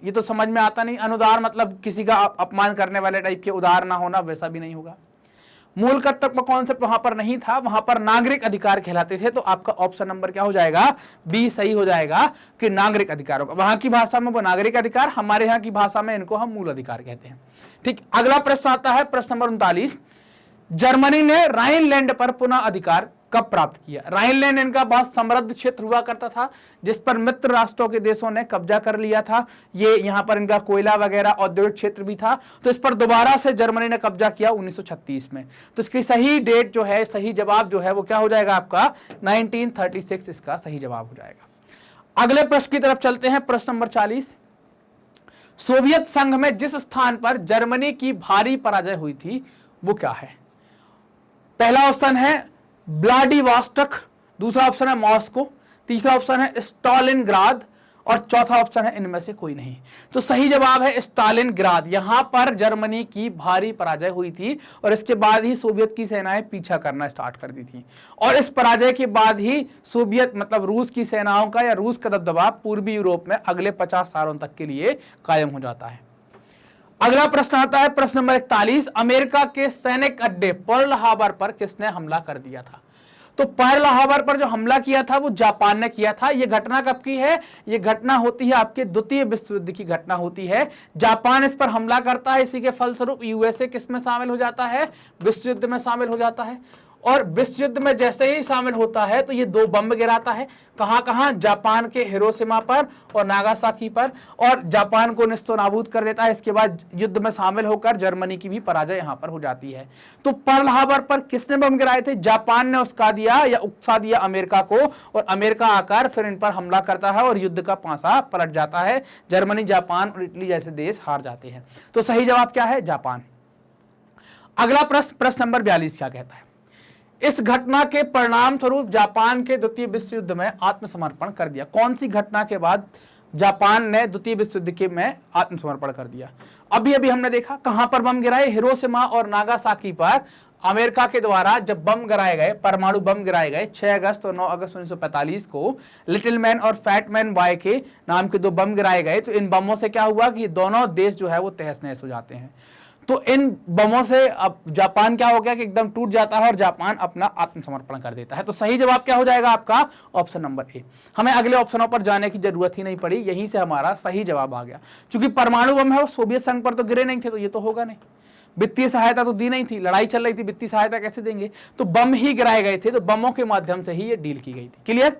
ये तो समझ में आता नहीं, अनुदार मतलब किसी का अपमान करने वाले टाइप के, उदार ना होना, वैसा भी नहीं होगा। मूल कर्तव्य कॉन्सेप्ट वहां पर नहीं था, वहां पर नागरिक अधिकार कहलाते थे। तो आपका ऑप्शन नंबर क्या हो जाएगा? बी सही हो जाएगा कि नागरिक अधिकारों का। वहां की भाषा में वो नागरिक अधिकार, हमारे यहाँ की भाषा में इनको हम मूल अधिकार कहते हैं। ठीक, अगला प्रश्न आता है प्रश्न नंबर 39, जर्मनी ने राइनलैंड पर पुनः अधिकार कब प्राप्त किया? राइनलैंड इनका बहुत समृद्ध क्षेत्र हुआ करता था, जिस पर मित्र राष्ट्रों के देशों ने कब्जा कर लिया था। ये यहाँ पर इनका कोयला वगैरह औद्योगिक क्षेत्र भी था, तो इस पर दोबारा से जर्मनी ने कब्जा किया 1936 में। तो इसकी सही डेट जो है, सही जवाब जो है वो क्या हो जाएगा आपका? 1936 इसका सही जवाब हो जाएगा। अगले प्रश्न की तरफ चलते हैं, प्रश्न नंबर 40, सोवियत संघ में जिस स्थान पर जर्मनी की भारी पराजय हुई थी वो क्या है? पहला ऑप्शन है व्लादिवोस्टोक, दूसरा ऑप्शन है मॉस्को, तीसरा ऑप्शन है स्टालिनग्राद, और चौथा ऑप्शन है इनमें से कोई नहीं। तो सही जवाब है स्टालिनग्राद। यहां पर जर्मनी की भारी पराजय हुई थी, और इसके बाद ही सोवियत की सेनाएं पीछा करना स्टार्ट कर दी थी, और इस पराजय के बाद ही सोवियत मतलब रूस की सेनाओं का या रूस का दबदबा पूर्वी यूरोप में अगले 50 सालों तक के लिए कायम हो जाता है। अगला प्रश्न आता है प्रश्न नंबर 41, अमेरिका के सैनिक अड्डे पर्ल हार्बर पर किसने हमला कर दिया था? तो पर्ल हार्बर पर जो हमला किया था वो जापान ने किया था। यह घटना कब की है? यह घटना होती है आपके द्वितीय विश्व युद्ध की घटना होती है। जापान इस पर हमला करता है, इसी के फलस्वरूप यूएसए किस में शामिल हो जाता है? विश्व युद्ध में शामिल हो जाता है। और विश्व युद्ध में जैसे ही शामिल होता है तो ये दो बम गिराता है। कहां कहां? जापान के हिरोशिमा पर और नागासाकी पर, और जापान को नेस्तनाबूद कर देता है। इसके बाद युद्ध में शामिल होकर जर्मनी की भी पराजय यहां पर हो जाती है। तो पर्ल हार्बर पर किसने बम गिराए थे? जापान ने उसका दिया या उकसा दिया अमेरिका को, और अमेरिका आकर फिर इन पर हमला करता है और युद्ध का पांसा पलट जाता है। जर्मनी, जापान और इटली जैसे देश हार जाते हैं। तो सही जवाब क्या है? जापान। अगला प्रश्न नंबर 42 क्या कहता है? इस घटना के परिणाम स्वरूप जापान के द्वितीय विश्व युद्ध में आत्मसमर्पण कर दिया। कौन सी घटना के बाद जापान ने द्वितीय विश्व युद्ध में आत्मसमर्पण कर दिया? अभी अभी हमने देखा कहां पर बम गिराए? हिरोशिमा और नागासाकी पर अमेरिका के द्वारा जब बम गिराए गए, परमाणु बम गिराए गए 6 अगस्त और 9 अगस्त 1945 को, लिटिल मैन और फैट मैन बॉय के नाम के दो बम गिराए गए। तो इन बमों से क्या हुआ कि दोनों देश जो है वो तहस नहस हो जाते हैं। तो इन बमों से अब जापान क्या हो गया कि एकदम टूट जाता है और जापान अपना आत्मसमर्पण कर देता है। तो सही जवाब क्या हो जाएगा आपका? Option number A. हमें अगले ऑप्शनों पर जाने की जरूरत ही नहीं पड़ी, यहीं से हमारा सही जवाब आ गया। क्योंकि परमाणु बम है वो सोवियत संघ पर तो गिरे नहीं थे, तो ये तो होगा नहीं। वित्तीय सहायता तो दी नहीं थी, लड़ाई चल रही थी, वित्तीय सहायता कैसे देंगे? तो बम ही गिराए गए थे, तो बमों के माध्यम से ही ये डील की गई थी। क्लियर?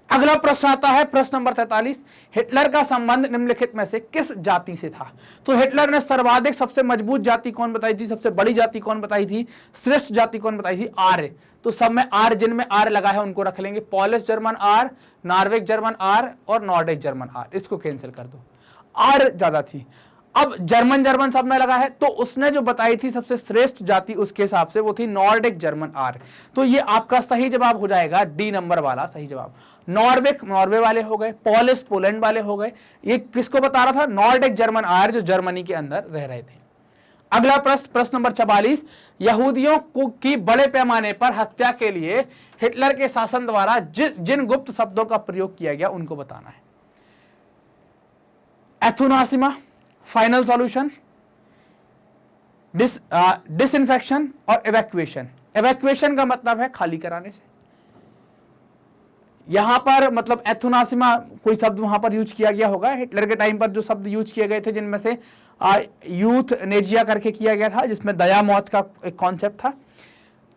अगला प्रश्न आता है प्रश्न नंबर 43, हिटलर का संबंध निम्नलिखित में से किस जाति से था? तो हिटलर ने सर्वाधिक सबसे मजबूत जाति कौन बताई थी? सबसे बड़ी जाति कौन बताई थी? श्रेष्ठ जाति कौन बताई थी? आर्य। तो सब में आर्य, जिनमें आर्य लगा है उनको रख लेंगे। पॉलिश जर्मन आर्य, नॉर्वेज जर्मन आर्य और नॉर्डिक जर्मन आर्य, इसको कैंसिल कर दो। आर्य ज्यादा थी। अब जर्मन सब में लगा है, तो उसने जो बताई थी सबसे श्रेष्ठ जाति उसके हिसाब से वो थी नॉर्डिक जर्मन आर्य। तो ये आपका सही जवाब हो जाएगा डी नंबर वाला सही जवाब। नॉर्वे वाले हो गए, पॉलिश पोलैंड वाले हो गए। ये किसको बता रहा था? नॉर्डिक जर्मन आर्य जो जर्मनी के अंदर रह रहे थे। अगला प्रश्न नंबर 44, यहूदियों की बड़े पैमाने पर हत्या के लिए हिटलर के शासन द्वारा जिन गुप्त शब्दों का प्रयोग किया गया उनको बताना है। एथुनासिमा, फाइनल सॉल्यूशन, डिसइंफेक्शन और एवैक्यूएशन। एवैक्यूएशन का मतलब है खाली कराने से। यहां पर मतलब एथुनासिमा कोई शब्द वहां पर यूज किया गया होगा। हिटलर के टाइम पर जो शब्द यूज किए गए थे जिनमें से यूथ नेजिया करके किया गया था, जिसमें दया मौत का एक कॉन्सेप्ट था।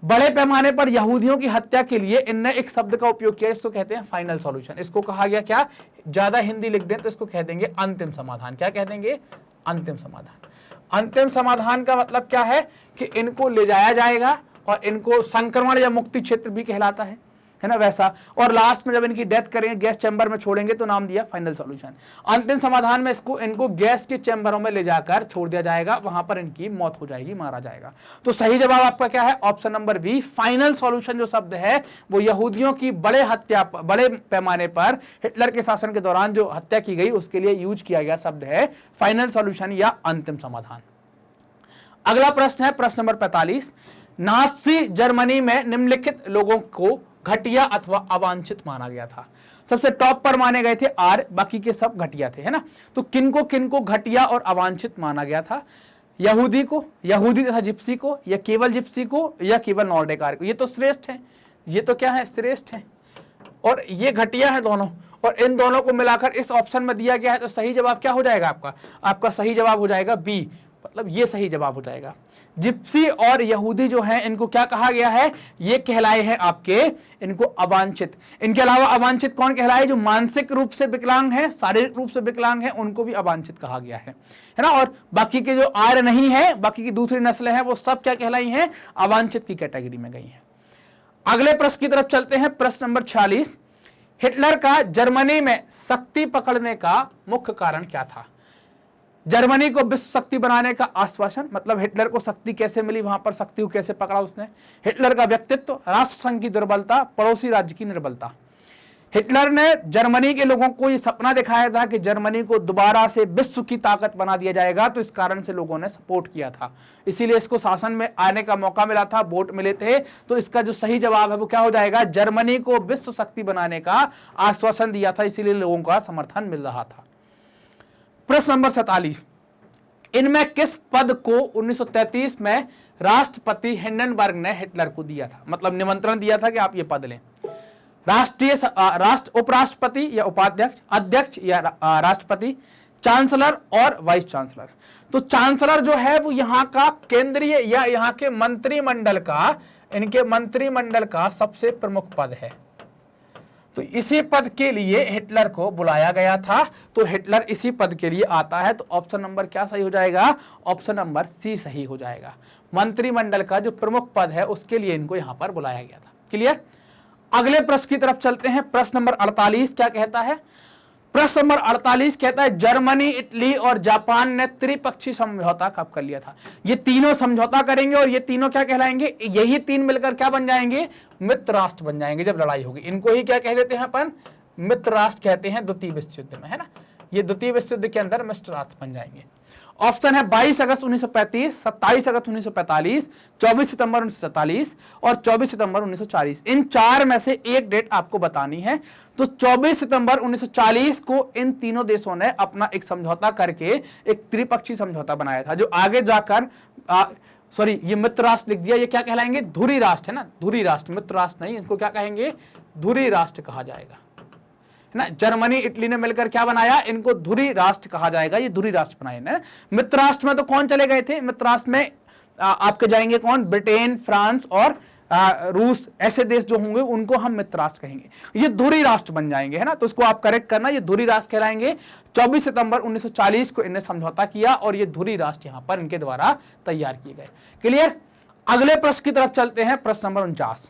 बड़े पैमाने पर यहूदियों की हत्या के लिए इनने एक शब्द का उपयोग किया, इसको कहते हैं फाइनल सॉल्यूशन। इसको कहा गया क्या? ज्यादा हिंदी लिख दें तो इसको कह देंगे अंतिम समाधान। क्या कह देंगे? अंतिम समाधान। अंतिम समाधान का मतलब क्या है कि इनको ले जाया जाएगा और इनको संक्रमण या मुक्ति क्षेत्र भी कहलाता है ना, वैसा। और लास्ट में जब इनकी डेथ करेंगे, गैस चैम्बर में छोड़ेंगे, तो नाम दिया फाइनल सॉल्यूशन। अंतिम समाधान में इनको गैस के चैम्बरों में ले जाकर छोड़ दिया जाएगा, वहां पर इनकी मौत हो जाएगी, मारा जाएगा। तो सही जवाब आपका क्या है? Option number B. Final solution जो शब्द है वो यहूदियों की बड़े पैमाने पर हिटलर के शासन के दौरान जो हत्या की गई उसके लिए यूज किया गया शब्द है फाइनल सॉल्यूशन या अंतिम समाधान। अगला प्रश्न है प्रश्न नंबर 45, नाज़ी जर्मनी में निम्नलिखित लोगों को घटिया अथवा अवांछित माना गया था। सबसे टॉप पर माने गए थे आर्य, बाकी के सब घटिया थे, है ना। तो किनको घटिया और अवांछित माना गया था? यहूदी तथा जिप्सी को, या केवल जिप्सी को, या केवल नॉर्डिक आर्य को। ये तो श्रेष्ठ है, ये तो क्या है? श्रेष्ठ है, और ये घटिया है दोनों, और इन दोनों को मिलाकर इस ऑप्शन में दिया गया है। तो सही जवाब क्या हो जाएगा आपका सही जवाब हो जाएगा बी, मतलब ये सही जवाब हो जाएगा। जिप्सी और यहूदी जो हैं इनको क्या कहा गया है? ये कहलाए हैं आपके, इनको अवांछित। इनके अलावा अवांछित कौन कहलाए? जो मानसिक रूप से विकलांग हैं, शारीरिक रूप से विकलांग हैं, उनको भी अवांछित कहा गया है ना। और बाकी के जो आर्य नहीं है, बाकी की दूसरी नस्लें हैं, वो सब क्या कहलाई हैं? अवांछित की कैटेगरी में गई हैं। अगले प्रश्न की तरफ चलते हैं, प्रश्न नंबर 46, हिटलर का जर्मनी में शक्ति पकड़ने का मुख्य कारण क्या था? जर्मनी को विश्व शक्ति बनाने का आश्वासन, मतलब हिटलर को शक्ति कैसे मिली, वहां पर शक्ति को कैसे पकड़ा उसने? हिटलर का व्यक्तित्व, राष्ट्रसंघ की दुर्बलता, पड़ोसी राज्य की निर्बलता। हिटलर ने जर्मनी के लोगों को यह सपना दिखाया था कि जर्मनी को दोबारा से विश्व की ताकत बना दिया जाएगा, तो इस कारण से लोगों ने सपोर्ट किया था, इसीलिए इसको शासन में आने का मौका मिला था, वोट मिले थे। तो इसका जो सही जवाब है वो क्या हो जाएगा? जर्मनी को विश्व शक्ति बनाने का आश्वासन दिया था, इसीलिए लोगों का समर्थन मिल रहा था। प्रश्न नंबर 47, इनमें किस पद को 1933 में राष्ट्रपति हिंडनबर्ग ने हिटलर को दिया था, मतलब निमंत्रण दिया था कि आप ये पद लें? उपराष्ट्रपति या उपाध्यक्ष, अध्यक्ष या राष्ट्रपति, चांसलर और वाइस चांसलर। तो चांसलर जो है वो यहाँ का केंद्रीय या यहाँ के मंत्रिमंडल का, इनके मंत्रिमंडल का सबसे प्रमुख पद है। तो इसी पद के लिए हिटलर को बुलाया गया था, तो हिटलर इसी पद के लिए आता है। तो ऑप्शन नंबर क्या सही हो जाएगा? ऑप्शन नंबर सी सही हो जाएगा। मंत्रिमंडल का जो प्रमुख पद है उसके लिए इनको यहां पर बुलाया गया था। क्लियर? अगले प्रश्न की तरफ चलते हैं। प्रश्न नंबर 48 क्या कहता है? प्रश्न नंबर 48 कहता है जर्मनी, इटली और जापान ने त्रिपक्षीय समझौता कब कर लिया था? ये तीनों समझौता करेंगे और ये तीनों क्या कहलाएंगे? यही तीन मिलकर क्या बन जाएंगे? मित्र राष्ट्र बन जाएंगे जब लड़ाई होगी। इनको ही क्या कह देते हैं अपन? मित्र राष्ट्र कहते हैं द्वितीय विश्व युद्ध में, है ना। ये द्वितीय विश्व युद्ध के अंदर मित्र राष्ट्र बन जाएंगे। ऑप्शन है 22 अगस्त 1935, 27 अगस्त 1945, 24 सितंबर 1947 और 24 सितंबर 1940। इन चार में से एक डेट आपको बतानी है। तो 24 सितंबर 1940 को इन तीनों देशों ने अपना एक समझौता करके एक त्रिपक्षीय समझौता बनाया था, जो आगे जाकर सॉरी ये मित्र राष्ट्र लिख दिया, ये क्या कहलाएंगे? धुरी राष्ट्र, है ना। धुरी राष्ट्र, मित्र राष्ट्र नहीं, इनको क्या कहेंगे? धुरी राष्ट्र कहा जाएगा, है ना। जर्मनी, इटली ने मिलकर क्या बनाया? इनको धुरी राष्ट्र कहा जाएगा। ये धुरी राष्ट्र बनाए ना। मित्र राष्ट्र में तो कौन चले गए थे? मित्र राष्ट्र में आपके जाएंगे कौन? ब्रिटेन, फ्रांस और रूस, ऐसे देश जो होंगे उनको हम मित्र राष्ट्र कहेंगे। ये धुरी राष्ट्र बन जाएंगे, है ना। तो इसको आप करेक्ट करना, ये धुरी राष्ट्र कहलाएंगे। 24 सितंबर 1940 को इन्हें समझौता किया और ये धुरी राष्ट्र यहां पर इनके द्वारा तैयार किए गए। क्लियर? अगले प्रश्न की तरफ चलते हैं। प्रश्न नंबर 49।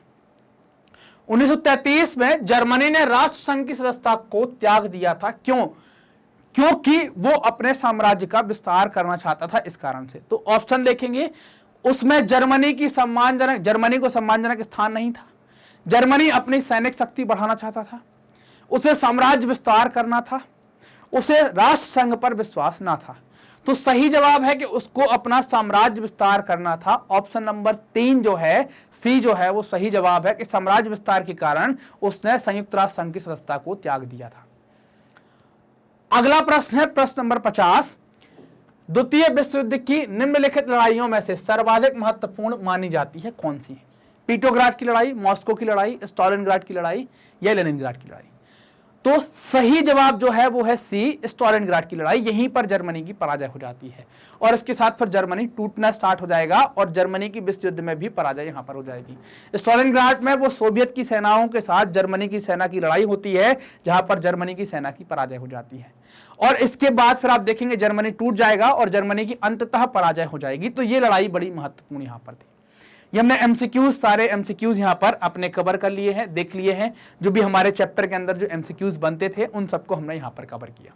1933 में जर्मनी ने राष्ट्रसंघ की सदस्यता को त्याग दिया था। क्यों? क्योंकि वो अपने साम्राज्य का विस्तार करना चाहता था, इस कारण से। तो ऑप्शन देखेंगे, उसमें जर्मनी को सम्मानजनक स्थान नहीं था। जर्मनी अपनी सैनिक शक्ति बढ़ाना चाहता था, उसे साम्राज्य विस्तार करना था, उसे राष्ट्रसंघ पर विश्वास ना था। तो सही जवाब है कि उसको अपना साम्राज्य विस्तार करना था। ऑप्शन नंबर 3 जो है, सी जो है, वो सही जवाब है कि साम्राज्य विस्तार के कारण उसने संयुक्त राष्ट्र संघ की सदस्यता को त्याग दिया था। अगला प्रश्न है प्रश्न नंबर 50। द्वितीय विश्व युद्ध की निम्नलिखित लड़ाइयों में से सर्वाधिक महत्वपूर्ण मानी जाती है कौन सी? पीट्रोग्राड की लड़ाई, मॉस्को की लड़ाई, स्टालिनग्राड की लड़ाई या लेनिनग्राड की लड़ाई? तो सही जवाब जो है वो है सी, स्टालिनग्राड की लड़ाई। यहीं पर जर्मनी की पराजय हो जाती है और इसके साथ फिर जर्मनी टूटना स्टार्ट हो जाएगा और जर्मनी की विश्व युद्ध में भी पराजय यहां पर हो जाएगी। स्टालिनग्राड में वो सोवियत की सेनाओं के साथ जर्मनी की सेना की लड़ाई होती है, जहां पर जर्मनी की सेना की पराजय हो जाती है और इसके बाद फिर आप देखेंगे जर्मनी टूट जाएगा और जर्मनी की अंततः पराजय हो जाएगी। तो ये लड़ाई बड़ी महत्वपूर्ण यहां पर थी। ये हमने एमसीक्यूज, सारे एमसीक्यूज यहां पर अपने कवर कर लिए हैं, देख लिए हैं। जो भी हमारे चैप्टर के अंदर जो एमसीक्यूज बनते थे उन सबको हमने यहां पर कवर किया।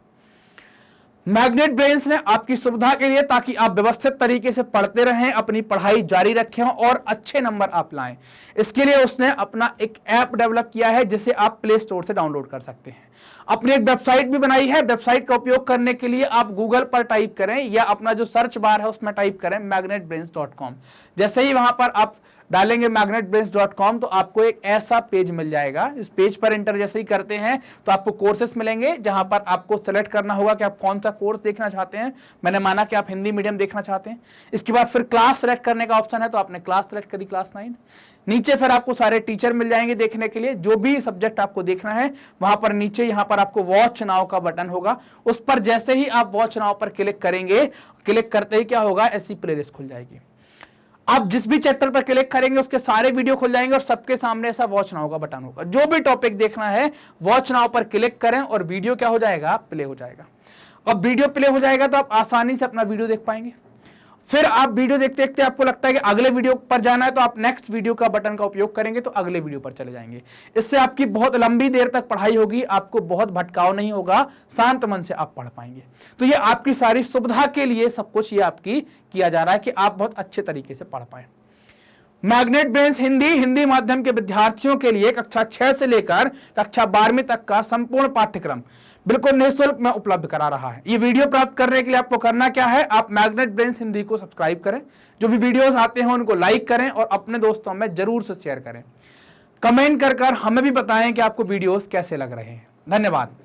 मैग्नेट ब्रेन्स ने आपकी सुविधा के लिए, ताकि आप व्यवस्थित तरीके से पढ़ते रहें, अपनी पढ़ाई जारी रखें और अच्छे नंबर आप लाएं, इसके लिए उसने अपना एक ऐप डेवलप किया है जिसे आप प्ले स्टोर से डाउनलोड कर सकते हैं। अपनी एक वेबसाइट भी बनाई है। वेबसाइट का उपयोग करने के लिए आप गूगल पर टाइप करें या अपना जो सर्च बार है उसमें टाइप करें magnetbrains.com। जैसे ही वहां पर आप डालेंगे magnetbrains.com तो आपको एक ऐसा पेज मिल जाएगा। इस पेज पर एंटर जैसे ही करते हैं तो आपको कोर्सेस मिलेंगे, जहां पर आपको सेलेक्ट करना होगा कि आप कौन सा कोर्स देखना चाहते हैं। मैंने माना कि आप हिंदी मीडियम देखना चाहते हैं। इसके बाद फिर क्लास सेलेक्ट करने का ऑप्शन है, तो आपने क्लास सेलेक्ट करी, क्लास 9। नीचे फिर आपको सारे टीचर मिल जाएंगे देखने के लिए। जो भी सब्जेक्ट आपको देखना है वहां पर नीचे यहाँ पर आपको वॉच नाउ का बटन होगा, उस पर जैसे ही आप वॉच नाउ पर क्लिक करेंगे, क्लिक करते ही क्या होगा, ऐसी प्लेलिस्ट खुल जाएगी। आप जिस भी चैप्टर पर क्लिक करेंगे उसके सारे वीडियो खुल जाएंगे और सबके सामने ऐसा वॉच नाउ का बटन होगा। जो भी टॉपिक देखना है वॉच नाउ पर क्लिक करें और वीडियो क्या हो जाएगा, प्ले हो जाएगा। अब वीडियो प्ले हो जाएगा तो आप आसानी से अपना वीडियो देख पाएंगे। फिर आप वीडियो देखते देखते आपको लगता है कि अगले वीडियो पर जाना है, तो आप नेक्स्ट वीडियो का बटन का उपयोग करेंगे तो अगले वीडियो पर चले जाएंगे। इससे आपकी बहुत लंबी देर तक पढ़ाई होगी, आपको बहुत भटकाव नहीं होगा, शांत मन से आप पढ़ पाएंगे। तो ये आपकी सारी सुविधा के लिए सब कुछ ये आपकी किया जा रहा है कि आप बहुत अच्छे तरीके से पढ़ पाए। मैग्नेट ब्रेन्स हिंदी माध्यम के विद्यार्थियों के लिए कक्षा 6 से लेकर कक्षा 12वीं तक का संपूर्ण पाठ्यक्रम बिल्कुल निःशुल्क में उपलब्ध करा रहा है। ये वीडियो प्राप्त करने के लिए आपको करना क्या है, आप मैग्नेट ब्रेन्स हिंदी को सब्सक्राइब करें, जो भी वीडियोस आते हैं उनको लाइक करें और अपने दोस्तों में जरूर से शेयर करें। कमेंट कर हमें भी बताएं कि आपको वीडियोस कैसे लग रहे हैं। धन्यवाद।